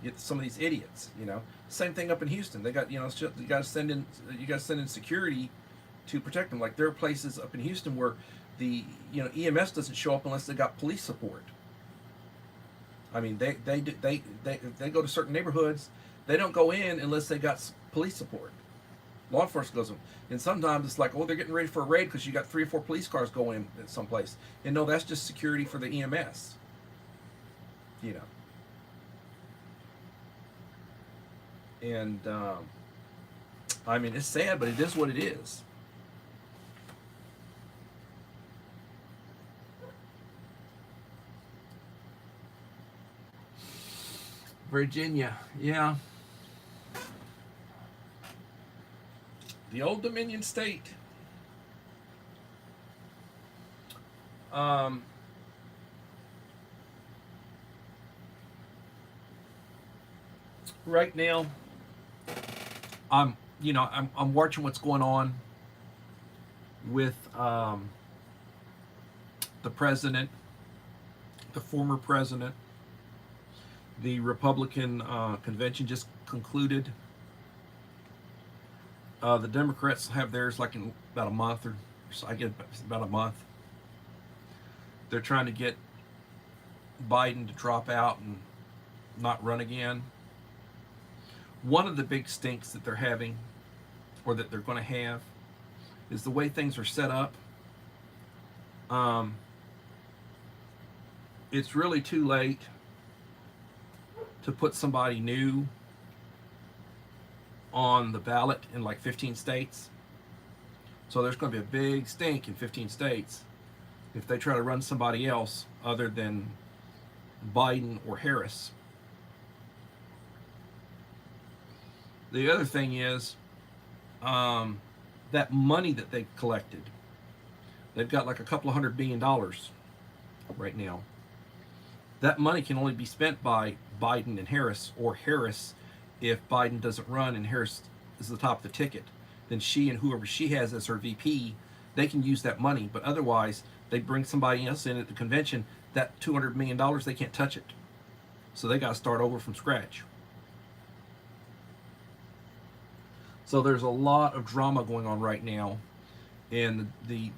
Get some of these idiots. Same thing up in Houston. They got you got to send in security to protect them. Like there are places up in Houston where the EMS doesn't show up unless they got police support. I mean, they go to certain neighborhoods. They don't go in unless they got police support. Law enforcement goes in. And sometimes it's like, they're getting ready for a raid because you got 3 or 4 police cars going in at someplace. And no, that's just security for the EMS. And, I mean, it's sad, but it is what it is. Virginia, yeah. The Old Dominion state. Um, right now, I'm watching what's going on with the president, the former president. The Republican convention just concluded. The Democrats have theirs like in about a month, or so I get about a month. They're trying to get Biden to drop out and not run again. One of the big stinks that they're having, or that they're going to have, is the way things are set up. It's really too late to put somebody new on the ballot in like 15 states. So there's going to be a big stink in 15 states if they try to run somebody else other than Biden or Harris. The other thing is that money that they've collected. They've got like a couple of $100 billion right now. That money can only be spent by Biden and Harris, or Harris if Biden doesn't run and Harris is the top of the ticket. Then she and whoever she has as her VP, they can use that money. But otherwise, they bring somebody else in at the convention, that $200 million, they can't touch it. So they got to start over from scratch. So there's a lot of drama going on right now. And the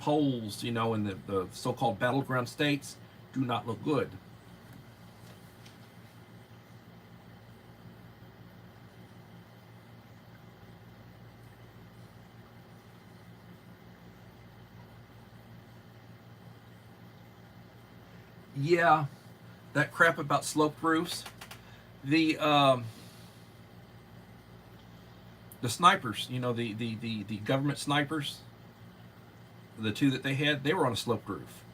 polls, in the so-called battleground states do not look good. Yeah, that crap about slope roofs. The snipers, the government snipers, the two that they had, they were on a sloped roof.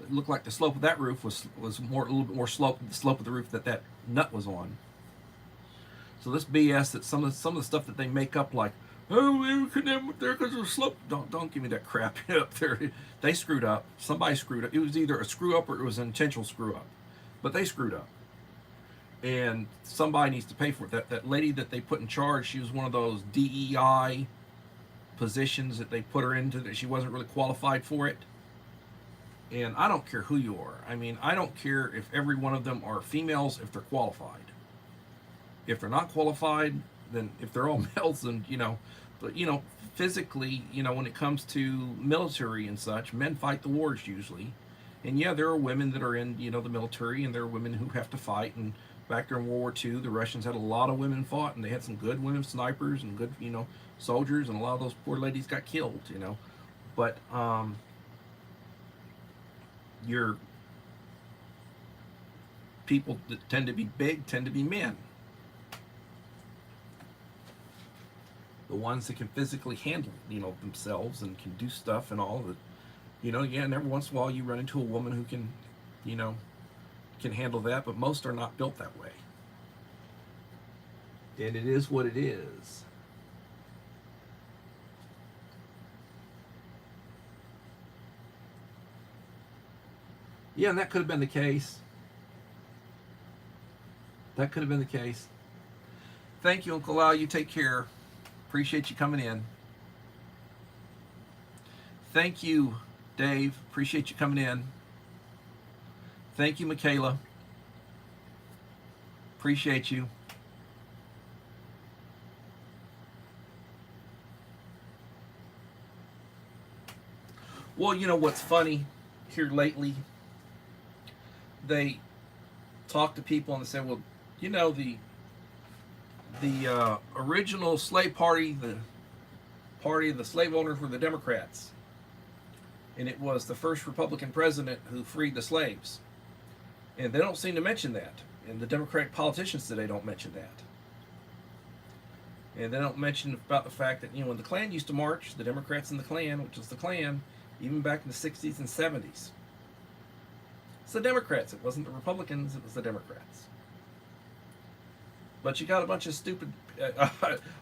It looked like the slope of that roof was a little bit more slope than the slope of the roof that nut was on. So this BS that some of the stuff that they make up, like, oh, we couldn't have up there because of the slope. Don't give me that crap up there. They screwed up. Somebody screwed up. It was either a screw up or it was an intentional screw up. But they screwed up. And somebody needs to pay for it. That lady that they put in charge, she was one of those DEI positions that they put her into that she wasn't really qualified for it. And I don't care who you are. I mean, I don't care if every one of them are females, if they're qualified. If they're not qualified, then if they're all males, then, but, physically, when it comes to military and such, men fight the wars usually. And yeah, there are women that are in, the military, and there are women who have to fight. And back during World War II, the Russians had a lot of women fought, and they had some good women snipers and good, soldiers, and a lot of those poor ladies got killed, But, your people that tend to be big tend to be men. The ones that can physically handle, themselves and can do stuff and all that, and every once in a while you run into a woman who can, can handle that, but most are not built that way. And it is what it is. Yeah, and that could have been the case. That could have been the case. Thank you, Uncle Al. You take care. Appreciate you coming in. Thank you, Dave. Appreciate you coming in. Thank you, Michaela. Appreciate you. Well, what's funny here lately, they talk to people and they say, well, the original slave party, the party of the slave owners, were the Democrats. And it was the first Republican president who freed the slaves. And they don't seem to mention that. And the Democratic politicians today don't mention that. And they don't mention about the fact that, when the Klan used to march, the Democrats in the Klan, which was the Klan, even back in the 60s and 70s. It's the Democrats. It wasn't the Republicans, it was the Democrats. But you got a bunch of stupid.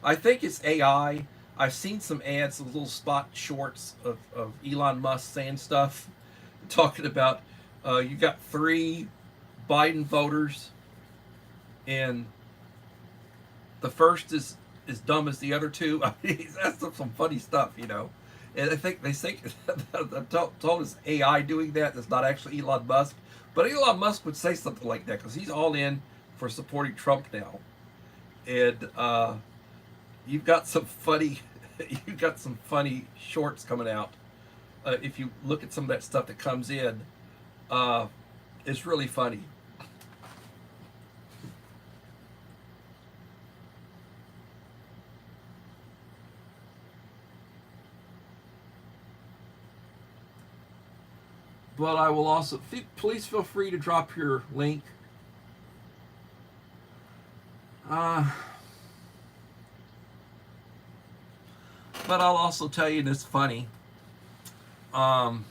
I think it's AI. I've seen some ads, some little spot shorts of Elon Musk saying stuff, talking about you got 3 Biden voters, and the first is as dumb as the other 2. I mean, that's some funny stuff, you know. And I think they say I'm told it's AI doing that. It's not actually Elon Musk, but Elon Musk would say something like that because he's all in for supporting Trump now. And you've got some funny, you've got some funny shorts coming out. If you look at some of that stuff that comes in, uh, it's really funny. But I will also, please feel free to drop your link. Uh, but I'll also tell you, and it's funny. Um,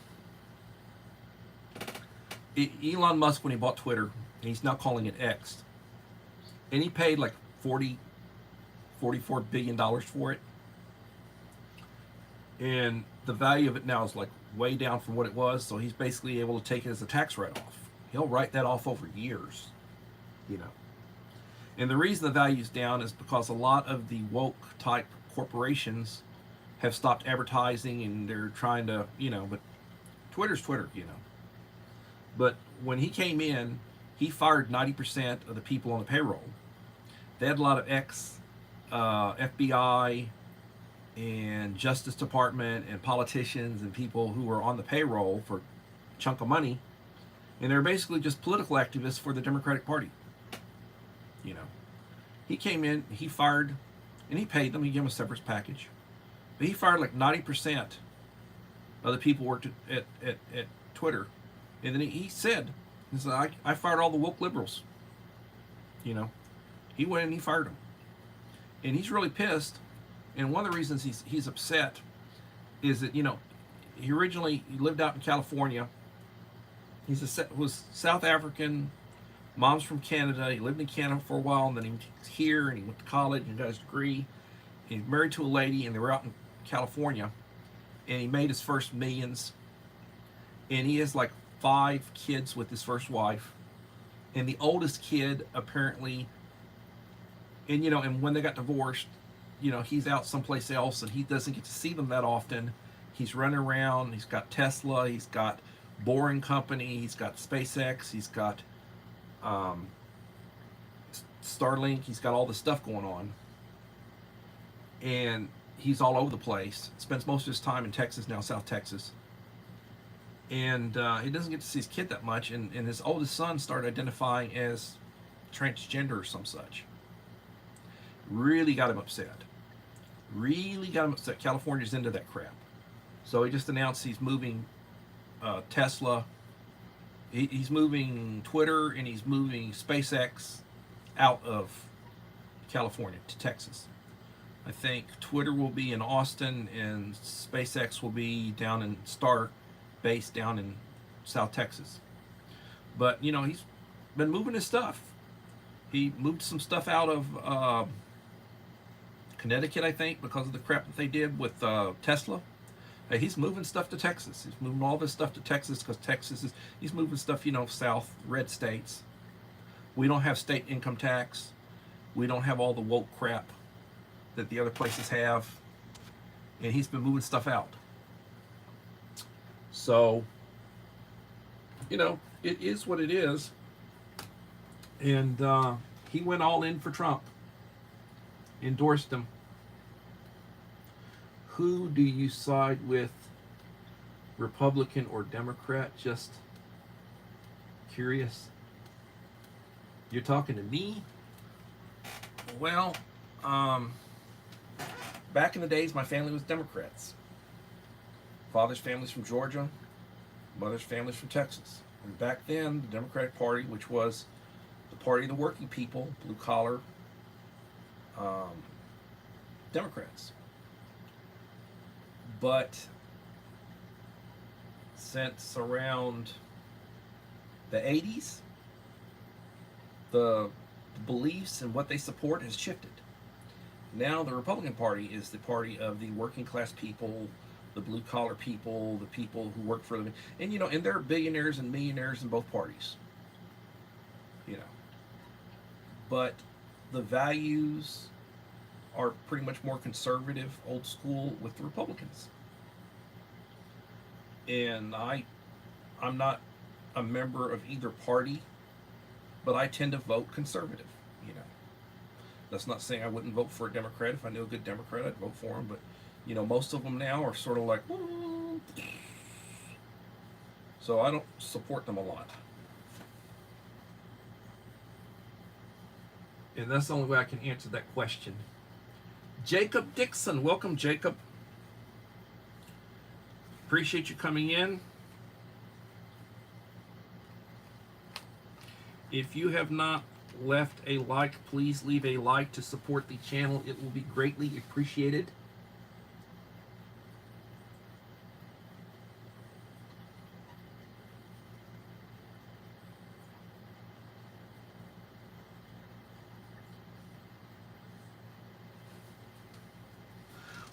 Elon Musk, when he bought Twitter, and he's now calling it X, and he paid like $44 billion for it. And the value of it now is like way down from what it was, so he's basically able to take it as a tax write-off. He'll write that off over years, you know. And the reason the value's down is because a lot of the woke type corporations have stopped advertising, and they're trying to, you know, but Twitter's Twitter, you know. But when he came in, he fired 90% of the people on the payroll. They had a lot of FBI and Justice Department and politicians and people who were on the payroll for a chunk of money, and they're basically just political activists for the Democratic Party. You know, he came in, he fired, and he paid them. He gave them a severance package, but he fired like 90% of the people who worked at Twitter, and then he said, I fired all the woke liberals. You know, he went and he fired them, and he's really pissed. And one of the reasons he's upset is that, you know, he lived out in California. Was South African, mom's from Canada. He lived in Canada for a while, and then he was here, and he went to college and got his degree. He's married to a lady, and they were out in California, and he made his first millions. And he has like 5 kids with his first wife, and the oldest kid apparently, and you know, and when they got divorced, you know, he's out someplace else and he doesn't get to see them that often. He's running around. He's got Tesla. He's got Boring Company. He's got SpaceX. He's got Starlink. He's got all this stuff going on. And he's all over the place. Spends most of his time in Texas now, South Texas. And he doesn't get to see his kid that much. And his oldest son started identifying as transgender or some such. Really got him upset. California's into that crap. So he just announced he's moving Tesla. He's moving Twitter, and he's moving SpaceX out of California to Texas. I think Twitter will be in Austin, and SpaceX will be down in base down in South Texas. But, you know, he's been moving his stuff. He moved some stuff out of Connecticut, I think, because of the crap that they did with Tesla. He's moving stuff to Texas. He's moving all this stuff to Texas because he's moving stuff, you know, south, red states. We don't have state income tax. We don't have all the woke crap that the other places have. And he's been moving stuff out. So, you know, it is what it is. And he went all in for Trump. Endorsed him. Who do you side with, Republican or Democrat? Just curious. You're talking to me? Well, back in the days, my family was Democrats. Father's family's from Georgia. Mother's family's from Texas. And back then, the Democratic Party, which was the party of the working people, blue collar, Democrats. But since around the 80s, the beliefs and what they support has shifted. Now the Republican Party is the party of the working class people, the blue collar people, the people who work for them, and and there are billionaires and millionaires in both parties. You know, but the values are pretty much more conservative, old school with the Republicans. And I'm not a member of either party, but I tend to vote conservative. You know, that's not saying I wouldn't vote for a Democrat. If I knew a good Democrat, I'd vote for him. But most of them now are sort of like, so I don't support them a lot. And that's the only way I can answer that question. Jacob Dixon, welcome, Jacob. Appreciate you coming in. If you have not left a like, please leave a like to support the channel. It will be greatly appreciated.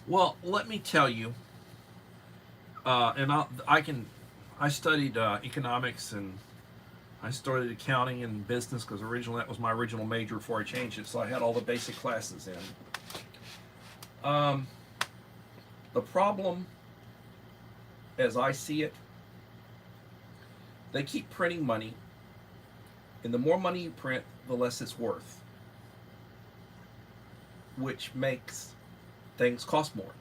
Well, let me tell you, and I studied economics, and I started accounting and business because originally that was my original major before I changed it, so I had all the basic classes in. The problem, as I see it, they keep printing money, and the more money you print, the less it's worth, which makes things cost more.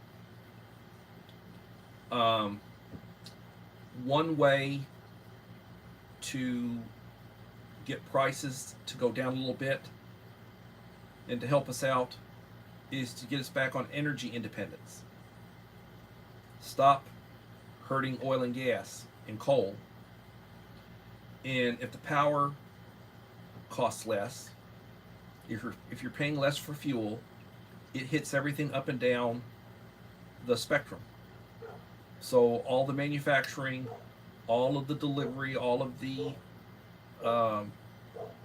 One way to get prices to go down a little bit and to help us out is to get us back on energy independence. Stop hurting oil and gas and coal. And if the power costs less, if you're paying less for fuel, it hits everything up and down the spectrum. So all the manufacturing, all of the delivery, all of the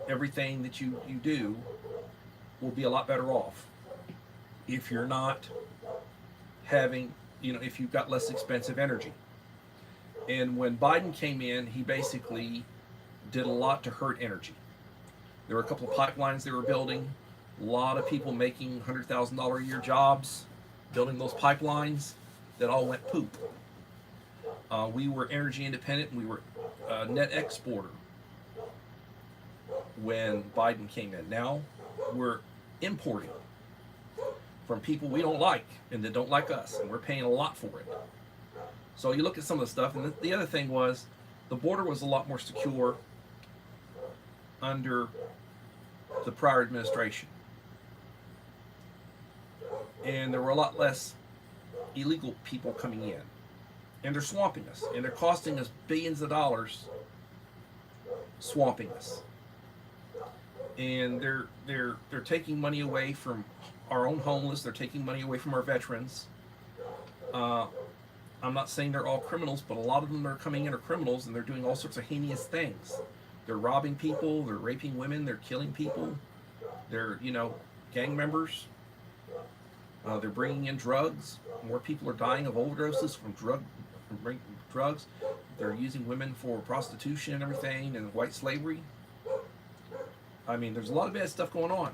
everything that you do will be a lot better off if you're not having, if you've got less expensive energy. And when Biden came in, he basically did a lot to hurt energy. There were a couple of pipelines they were building, a lot of people making $100,000 a year jobs building those pipelines that all went poop. We were energy independent, and we were a net exporter when Biden came in. Now we're importing from people we don't like and that don't like us, and we're paying a lot for it. So you look at some of the stuff, and the other thing was the border was a lot more secure under the prior administration. And there were a lot less illegal people coming in. And they're swamping us. And they're costing us billions of dollars swamping us. And they're taking money away from our own homeless. They're taking money away from our veterans. I'm not saying they're all criminals, but a lot of them that are coming in are criminals, and they're doing all sorts of heinous things. They're robbing people. They're raping women. They're killing people. They're, gang members. They're bringing in drugs. More people are dying of overdoses from drugs. They're using women for prostitution and everything, and white slavery. I mean, there's a lot of bad stuff going on.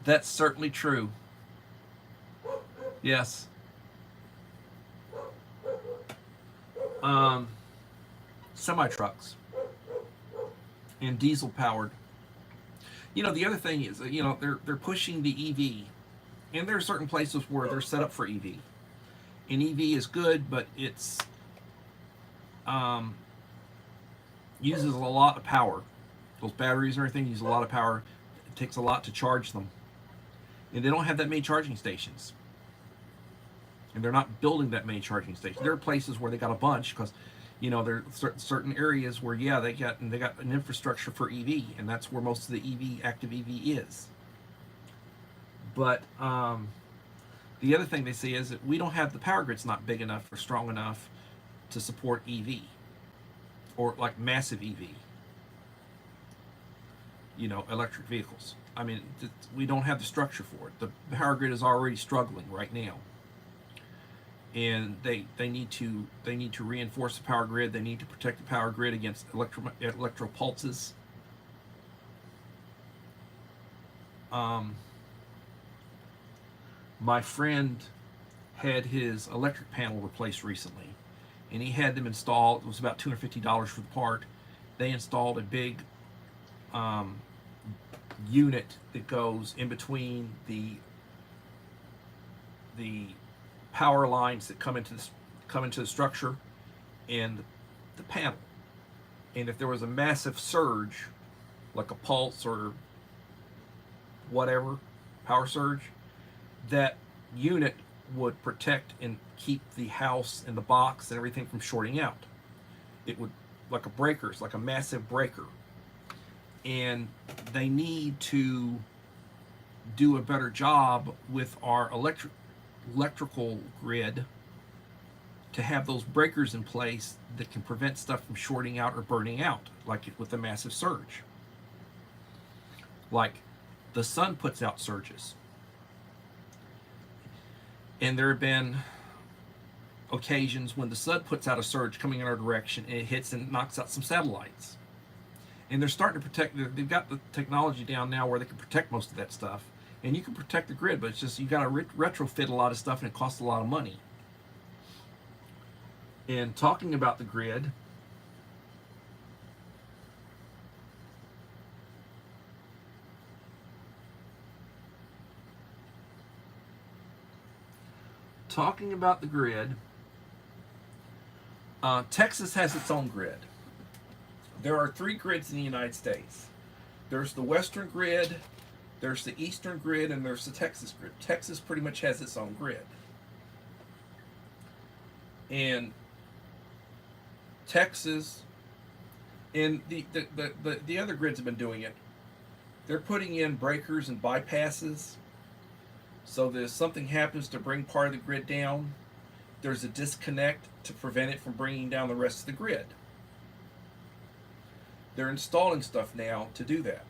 That's certainly true. Yes. Semi-trucks and diesel powered. The other thing is, they're pushing the EV, and there are certain places where they're set up for EV. And EV is good, but it's uses a lot of power. Those batteries and everything use a lot of power. It takes a lot to charge them. And they don't have that many charging stations. and they're not building that many charging stations. There are places where they got a bunch because, there are certain areas where they got an infrastructure for EV, and that's where most of the active EV is. But the other thing they say is that we don't have the power grid's not big enough or strong enough to support EV or like massive EV, electric vehicles. I mean, we don't have the structure for it. The power grid is already struggling right now, and they need to reinforce the power grid. They need to protect the power grid against electro pulses. My friend had his electric panel replaced recently, and he had them installed. It was about $250 for the part. They installed a big unit that goes in between the power lines that come into the structure and the panel. And if there was a massive surge, like a pulse or whatever, power surge, that unit would protect and keep the house and the box and everything from shorting out. It would, like a breaker, it's like a massive breaker. And they need to do a better job with our electrical grid to have those breakers in place that can prevent stuff from shorting out or burning out, like with a massive surge. Like the sun puts out surges. And there have been occasions when the sun puts out a surge coming in our direction and it hits and knocks out some satellites. And they're starting to protect, they've got the technology down now where they can protect most of that stuff. And you can protect the grid, but it's just you got to retrofit a lot of stuff and it costs a lot of money. And talking about the grid, Texas has its own grid. There are 3 grids in the United States. There's the Western grid, there's the Eastern grid, and there's the Texas grid. Texas pretty much has its own grid. And Texas and the other grids have been doing it. They're putting in breakers and bypasses so that if something happens to bring part of the grid down, there's a disconnect to prevent it from bringing down the rest of the grid. They're installing stuff now to do that.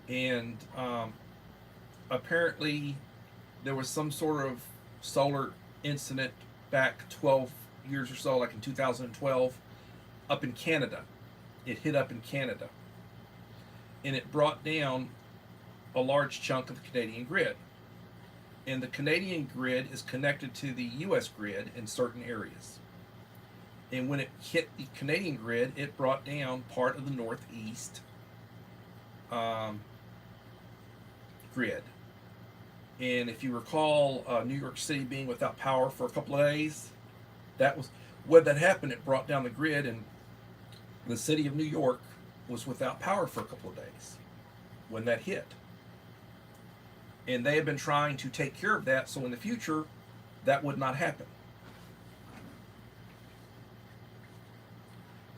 And apparently there was some sort of solar incident back 12 years or so, like in 2012, up in Canada. It hit up in Canada. And it brought down a large chunk of the Canadian grid. And the Canadian grid is connected to the US grid in certain areas. And when it hit the Canadian grid, it brought down part of the Northeast grid. And if you recall, New York City being without power for a couple of days, that was when that happened. It brought down the grid, and the city of New York was without power for a couple of days when that hit. And they have been trying to take care of that so in the future that would not happen.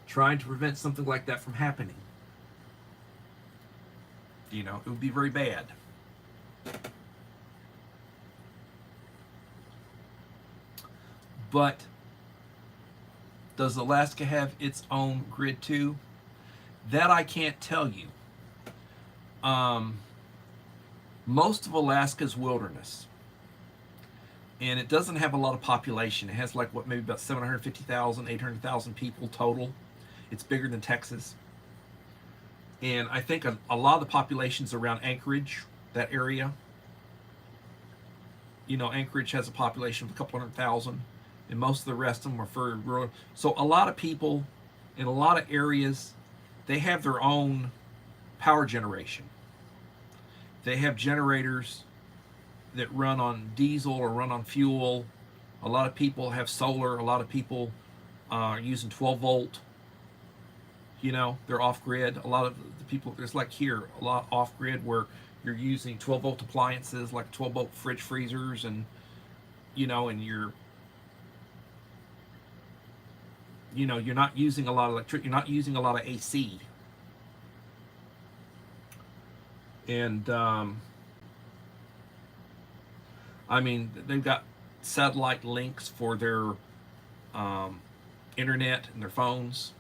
Trying to prevent something like that from happening. It would be very bad. But does Alaska have its own grid too? That I can't tell you. Most of Alaska is wilderness. And it doesn't have a lot of population. It has maybe about 750,000, 800,000 people total. It's bigger than Texas. And I think a lot of the population's around Anchorage, that area. Anchorage has a population of a couple 100,000, and most of the rest of them are for rural. So a lot of people in a lot of areas, they have their own power generation. They have generators that run on diesel or run on fuel. A lot of people have solar. A lot of people are using 12 volt. They're off grid. A lot of the people, there's like here, a lot off grid where you're using 12 volt appliances like 12 volt fridge freezers and and you're not using a lot of you're not using a lot of AC. And I mean, they've got satellite links for their um, internet and their phones.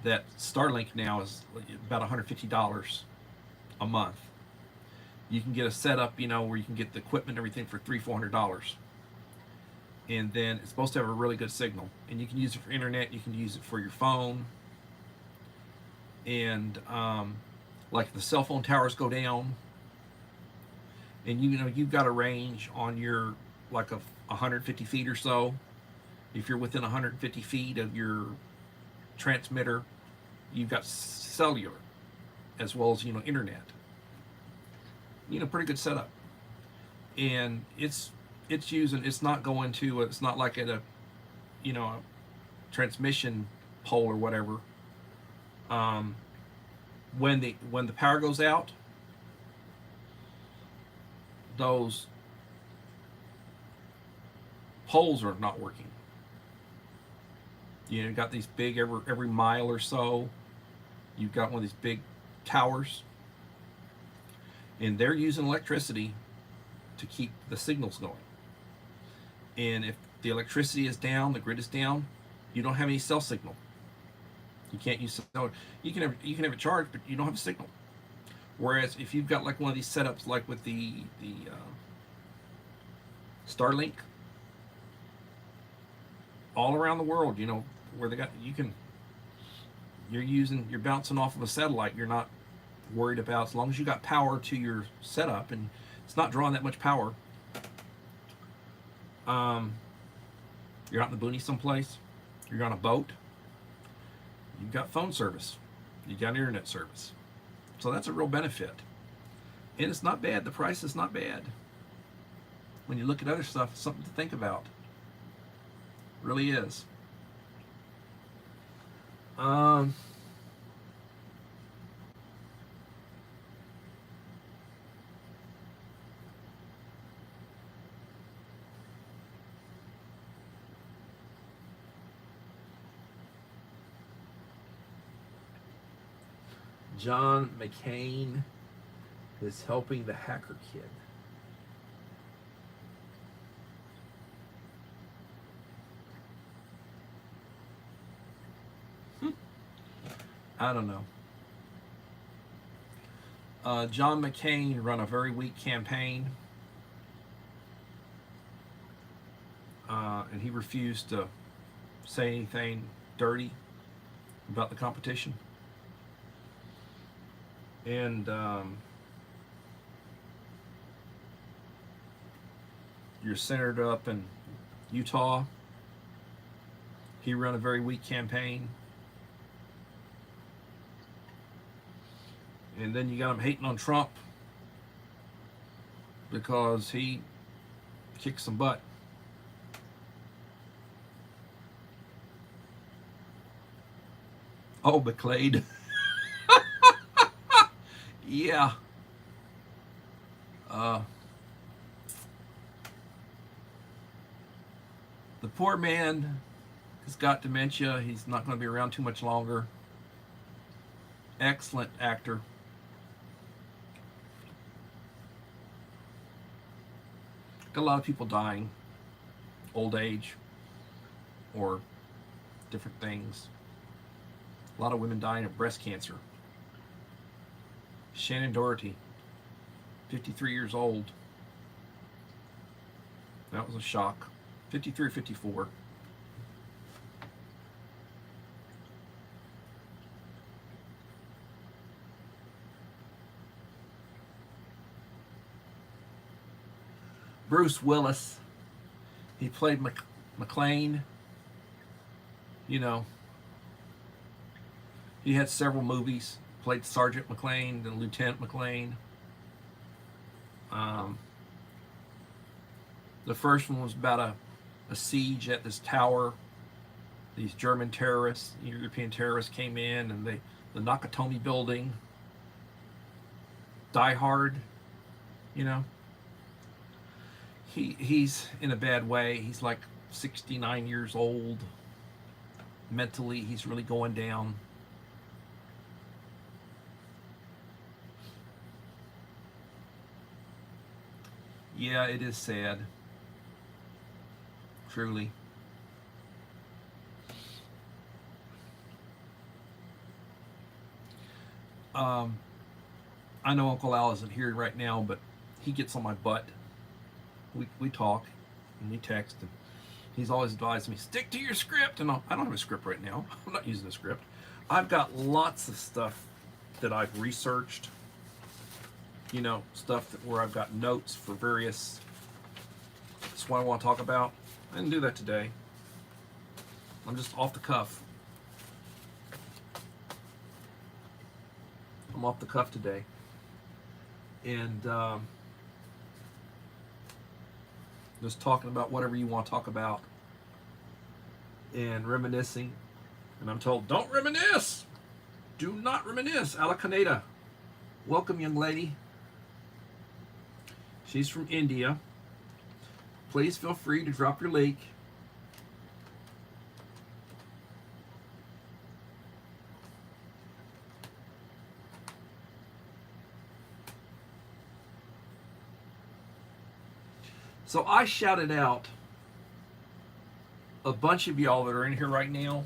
That Starlink now is about $150 a month. You can get a setup, where you can get the equipment and everything for $300-400, and then it's supposed to have a really good signal. And you can use it for internet. You can use it for your phone. And like if the cell phone towers go down, and you've got a range on your like of 150 feet or so. If you're within 150 feet of your transmitter, you've got cellular as well as internet. Pretty good setup. And it's not going to, it's not like at a a transmission pole or whatever. When the power goes out, those poles are not working. You've got these big, every mile or so, you've got one of these big towers, and they're using electricity to keep the signals going. And if the electricity is down, the grid is down, you don't have any cell signal. You can't use cell. You can have it charged, but you don't have a signal. Whereas if you've got like one of these setups, like with the Starlink, all around the world, where they got, you're bouncing off of a satellite. You're not worried about, as long as you got power to your setup and it's not drawing that much power. You're out in the boonies someplace, you're on a boat, you've got phone service, you got internet service. So that's a real benefit. And it's not bad. The price is not bad. When you look at other stuff, it's something to think about. It really is. John McCain is helping the hacker kid. I don't know. John McCain run a very weak campaign, and he refused to say anything dirty about the competition. And your senator up in Utah, he ran a very weak campaign. And then you got him hating on Trump because he kicked some butt. Oh, McClade. Yeah. The poor man has got dementia. He's not going to be around too much longer. Excellent actor. Got a lot of people dying, old age, or different things. A lot of women dying of breast cancer. Shannon Doherty, 53 years old. That was a shock. 53 or 54. Bruce Willis, he played McClane. He had several movies. Played Sergeant McClane, then Lieutenant McClane. The first one was about a siege at this tower. These German terrorists, European terrorists came in, and the Nakatomi building. Die Hard, he's in a bad way. He's like 69 years old. Mentally, he's really going down. Yeah, it is sad. Truly. Um, I know Uncle Al isn't here right now, but he gets on my butt. We talk and we text, and he's always advised me, stick to your script. And I don't have a script right now. I'm not using a script. I've got lots of stuff that I've researched. You know, stuff where I've got notes for various. That's what I want to talk about. I didn't do that today. I'm just off the cuff. I'm off the cuff today. And just talking about whatever you want to talk about. And reminiscing. And I'm told, don't reminisce! Do not reminisce. Alacaneda. Welcome, young lady. She's from India. Please feel free to drop your link. So I shouted out a bunch of y'all that are in here right now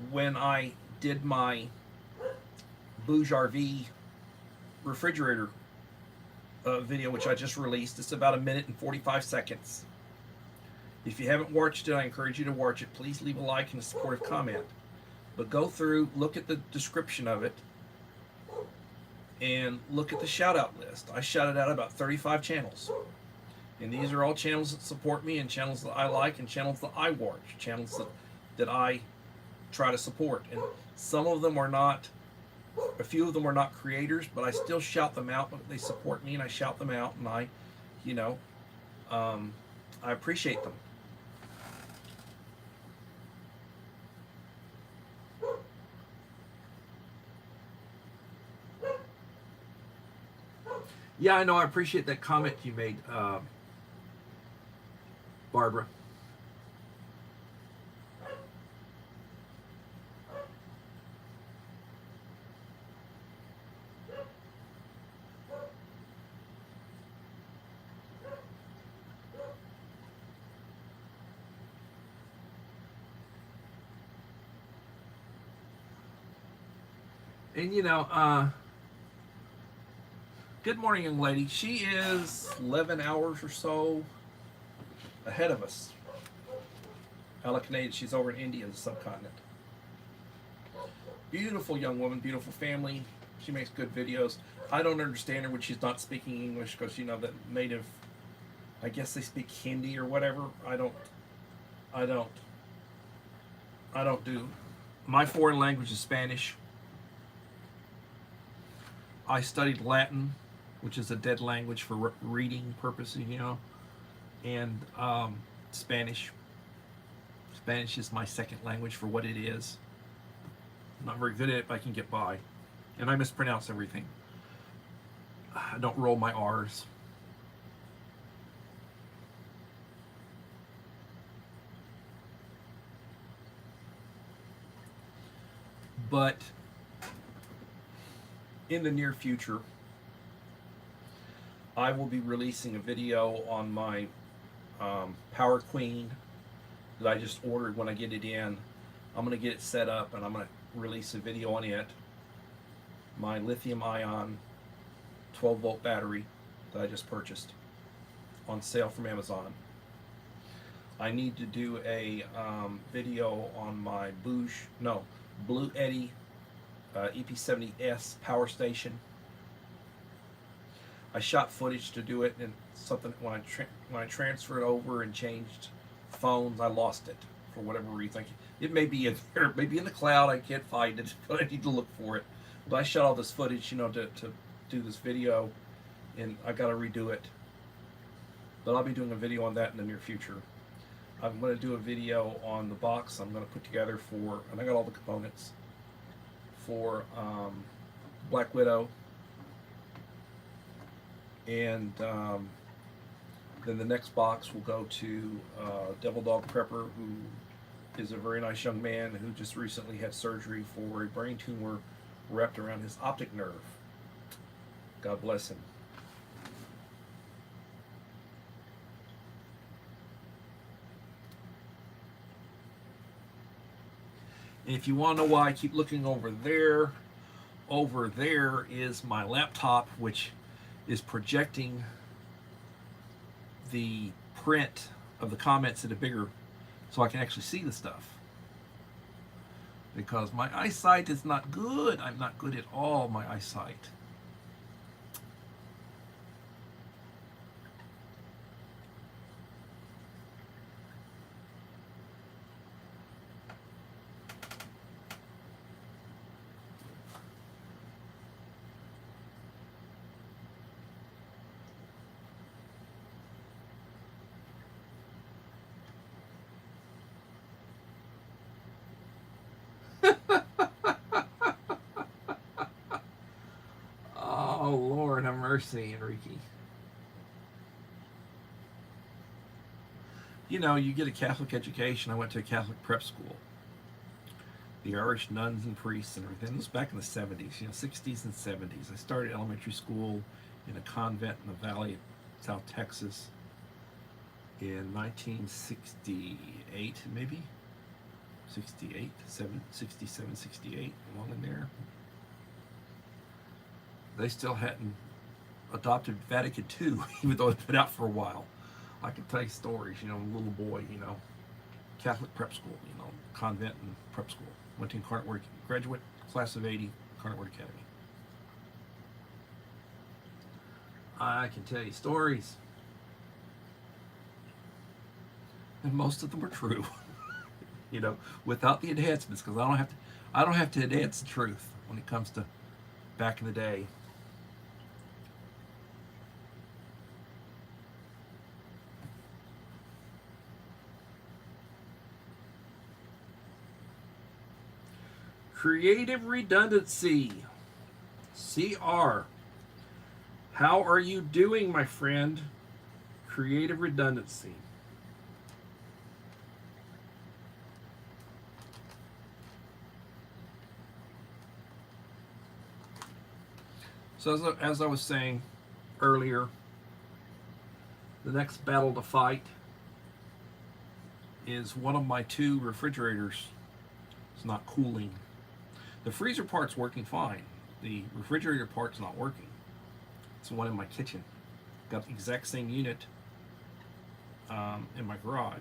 when I did my Bouge RV refrigerator video, which I just released. It's about 1 minute and 45 seconds. If you haven't watched it, I encourage you to watch it. Please leave a like and a supportive comment. But go through, look at the description of it, and look at the shout out list. I shouted out about 35 channels. And these are all channels that support me, and channels that I like, and channels that I watch, channels that I try to support. And some of them are not, a few of them are not creators, but I still shout them out. But they support me, and I shout them out, and I appreciate them. Yeah, I know. I appreciate that comment you made, Barbara. And good morning, young lady. She is 11 hours or so ahead of us. Alacaneda, she's over in India, the subcontinent. Beautiful young woman, beautiful family. She makes good videos. I don't understand her when she's not speaking English because, that native, I guess they speak Hindi or whatever. I don't do. My foreign language is Spanish. I studied Latin, which is a dead language for reading purposes, and Spanish. Spanish is my second language for what it is. I'm not very good at it, but I can get by. And I mispronounce everything. I don't roll my R's. But in the near future, I will be releasing a video on my Power Queen that I just ordered. When I get it in, I'm going to get it set up, and I'm going to release a video on it. My lithium ion 12-volt battery that I just purchased on sale from Amazon. I need to do a video on my Blue Eddy EP70S power station. I shot footage to do it, and something when I transferred over and changed phones, I lost it for whatever reason. It may be in there, maybe in the cloud. I can't find it, but I need to look for it. But I shot all this footage, to do this video, and I got to redo it. But I'll be doing a video on that in the near future. I'm going to do a video on the box I'm going to put together and I got all the components for Black Widow and Then the next box will go to Devil Dog Prepper, who is a very nice young man who just recently had surgery for a brain tumor wrapped around his optic nerve. God bless him. And if you want to know why I keep looking over there is my laptop, which is projecting the print of the comments at a bigger, so I can actually see the stuff. Because my eyesight is not good. I'm not good at all, my eyesight. Oh, Lord have mercy, Enrique. You know, you get a Catholic education. I went to a Catholic prep school. The Irish nuns and priests and everything. This was back in the 70s, 60s and 70s. I started elementary school in a convent in the valley of South Texas in 1968, maybe? 68, 67, 68, along in there. They still hadn't adopted Vatican II, even though it's been out for a while. I can tell you stories, little boy, Catholic prep school, convent and prep school. Went to Incarnate graduate, class of 80, Incarnate Word Academy. I can tell you stories. And most of them are true. Without the enhancements, because I don't have to enhance the truth when it comes to back in the day. Creative redundancy. CR. How are you doing, my friend? Creative redundancy. So as I was saying earlier, the next battle to fight is one of my two refrigerators. It's not cooling. The freezer part's working fine. The refrigerator part's not working. It's the one in my kitchen. Got the exact same unit in my garage.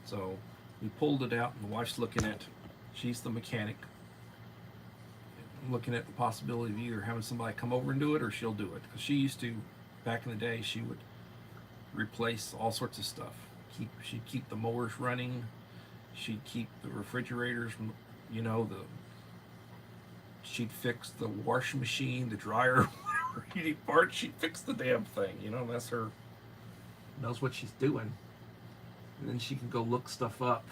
So we pulled it out, and the wife's looking at. She's the mechanic. Looking at the possibility of either having somebody come over and do it, or she'll do it. Because she used to, back in the day, she would replace all sorts of stuff. She'd keep the mowers running. She'd keep the refrigerators, she'd fix the washing machine, the dryer, whatever heating parts. She'd fix the damn thing. That's her. Knows what she's doing. And then she can go look stuff up.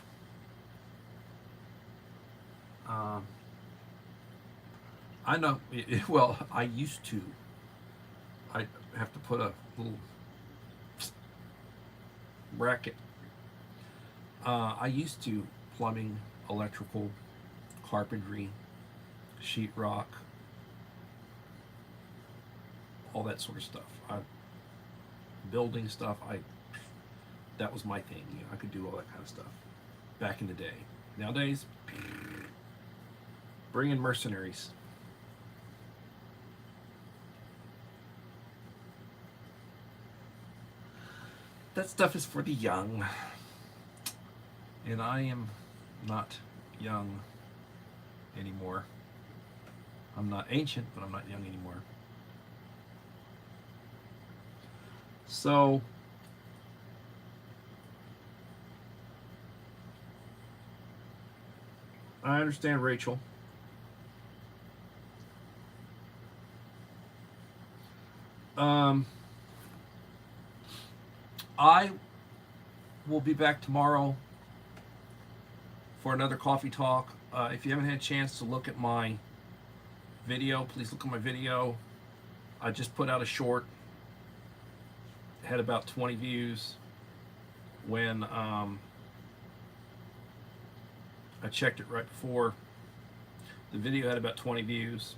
I know. Well, I used to. I have to put a little bracket. I used to plumbing, electrical, carpentry, sheetrock, all that sort of stuff. Building stuff. That was my thing. I could do all that kind of stuff back in the day. Nowadays, bring in mercenaries. That stuff is for the young. And I am not young anymore. I'm not ancient, but I'm not young anymore. So, I understand, Rachel. I will be back tomorrow for another coffee talk. If you haven't had a chance to look at my video, please look at my video. I just put out a short had about 20 views. When I checked it right before, the video had about 20 views.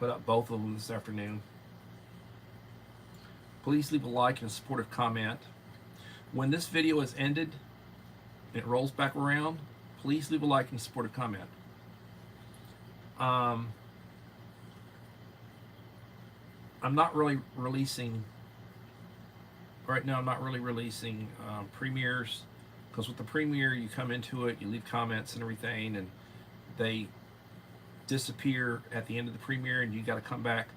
Put up both of them this afternoon. Please leave a like and a supportive comment. When this video is ended and it rolls back around, please leave a like and a supportive comment. I'm not really releasing right now. I'm not really releasing premieres, because with the premiere you come into it, you leave comments and everything, and they disappear at the end of the premiere, and you got to come back.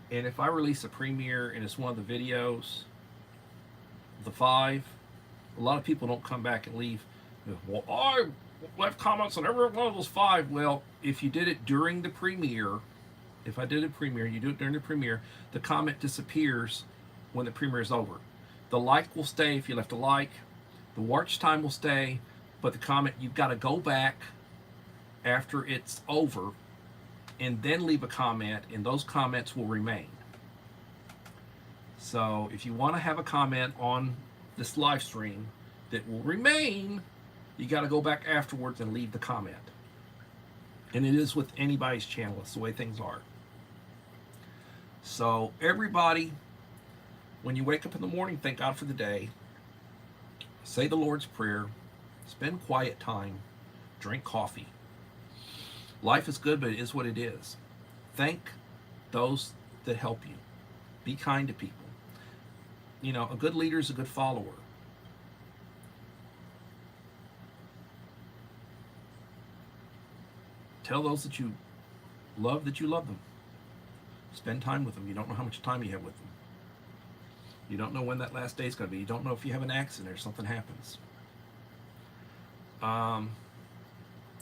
And if I release a premiere and it's one of the videos, the 5, a lot of people don't come back and leave. Well, I left comments on every one of those 5. Well, if you did it during the premiere, if I did a premiere, you do it during the premiere, the comment disappears when the premiere is over. The like will stay if you left a like. The watch time will stay, but the comment, you've got to go back after it's over and then leave a comment, and those comments will remain. So if you want to have a comment on this live stream that will remain, you got to go back afterwards and leave the comment. And it is with anybody's channel. It's the way things are. So everybody, when you wake up in the morning, thank God for the day. Say the Lord's Prayer. Spend quiet time. Drink coffee. Life is good, but it is what it is. Thank those that help you. Be kind to people. You know, a good leader is a good follower. Tell those that you love them. Spend time with them. You don't know how much time you have with them. You don't know when that last day is going to be. You don't know if you have an accident or something happens.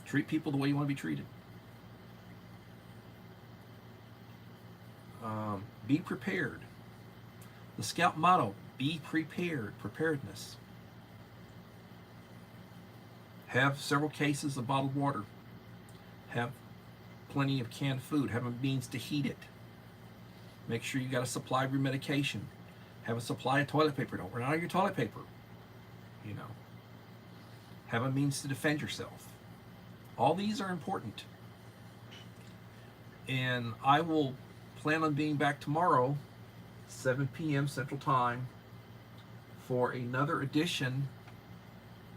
Treat people the way you want to be treated. Be prepared. The Scout motto, be prepared, preparedness. Have several cases of bottled water. Have plenty of canned food. Have a means to heat it. Make sure you got a supply of your medication. Have a supply of toilet paper. Don't run out of your toilet paper. You know. Have a means to defend yourself. All these are important. And I will plan on being back tomorrow, 7 p.m. Central Time, for another edition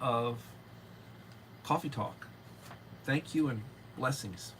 of Coffee Talk. Thank you and blessings.